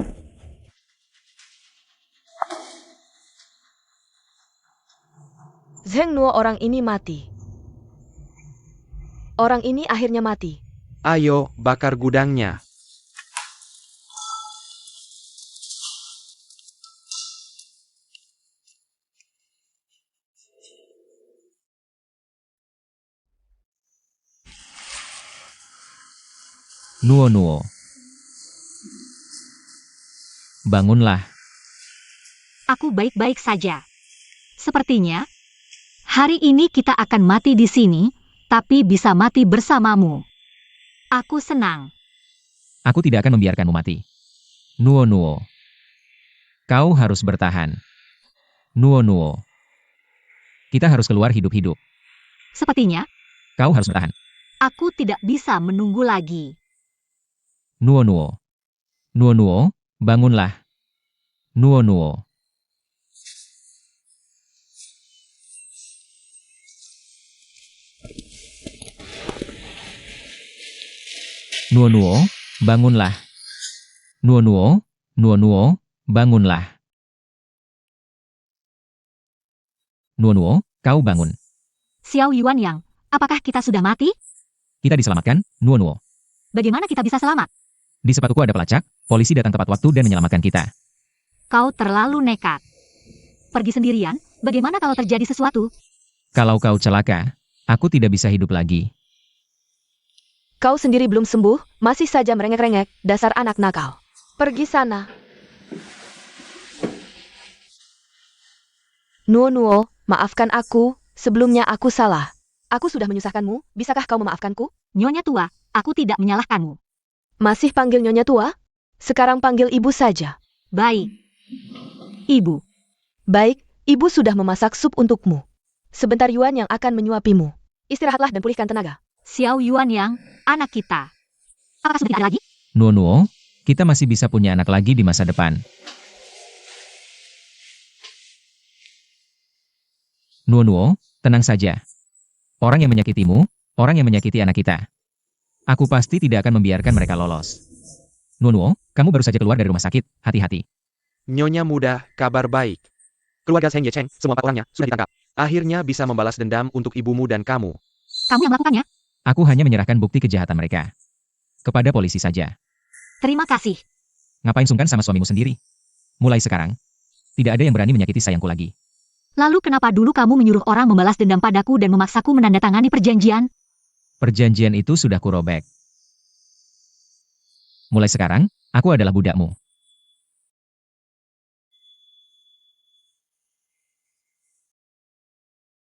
Zheng Nuo orang ini mati. Orang ini akhirnya mati. Ayo, bakar gudangnya. Nuo. Bangunlah. Aku baik-baik saja. Sepertinya, hari ini kita akan mati di sini, tapi bisa mati bersamamu. Aku senang. Aku tidak akan membiarkanmu mati. Nuo Nuo. Kau harus bertahan. Nuo Nuo. Kita harus keluar hidup-hidup. Sepertinya, Kau harus bertahan. aku tidak bisa menunggu lagi. Nuo Nuo. Nuo Nuo, bangunlah. Nuo Nuo. Nuo Nuo, bangunlah. Nuo Nuo, Nuo Nuo, bangunlah. Nuo Nuo, kau bangun. Xiao Yuanyang, apakah kita sudah mati? Kita diselamatkan, Nuo Nuo. Bagaimana kita bisa selamat? Di sepatuku ada pelacak, polisi datang tepat waktu dan menyelamatkan kita. Kau terlalu nekat. Pergi sendirian, bagaimana kalau terjadi sesuatu? Kalau kau celaka, aku tidak bisa hidup lagi. Kau sendiri belum sembuh, masih saja merengek-rengek, dasar anak nakal. Pergi sana. Nuo Nuo, maafkan aku, sebelumnya aku salah. Aku sudah menyusahkanmu, bisakah kau memaafkanku? Nyonya tua, aku tidak menyalahkanmu. Masih panggil Nyonya tua? Sekarang panggil ibu saja. Baik. Ibu, Baik, ibu sudah memasak sup untukmu. Sebentar Yuan yang akan menyuapimu. Istirahatlah dan pulihkan tenaga. Xiao Yuanyang, anak kita. Apakah sudah tidak ada lagi? Nuo Nuo, kita masih bisa punya anak lagi di masa depan. Nuo Nuo, tenang saja. Orang yang menyakitimu, orang yang menyakiti anak kita. Aku pasti tidak akan membiarkan mereka lolos. Nuo Nuo, kamu baru saja keluar dari rumah sakit, hati-hati. Nyonya muda, kabar baik. Keluarga Zheng Yecheng, semua 4 orangnya, sudah ditangkap. Akhirnya bisa membalas dendam untuk ibumu dan kamu. Kamu yang melakukannya? Aku hanya menyerahkan bukti kejahatan mereka. Kepada polisi saja. Terima kasih. Ngapain sungkan sama suamimu sendiri? Mulai sekarang, tidak ada yang berani menyakiti sayangku lagi. Lalu kenapa dulu kamu menyuruh orang membalas dendam padaku dan memaksaku menandatangani perjanjian? Perjanjian itu sudah kurobek. Mulai sekarang, aku adalah budakmu.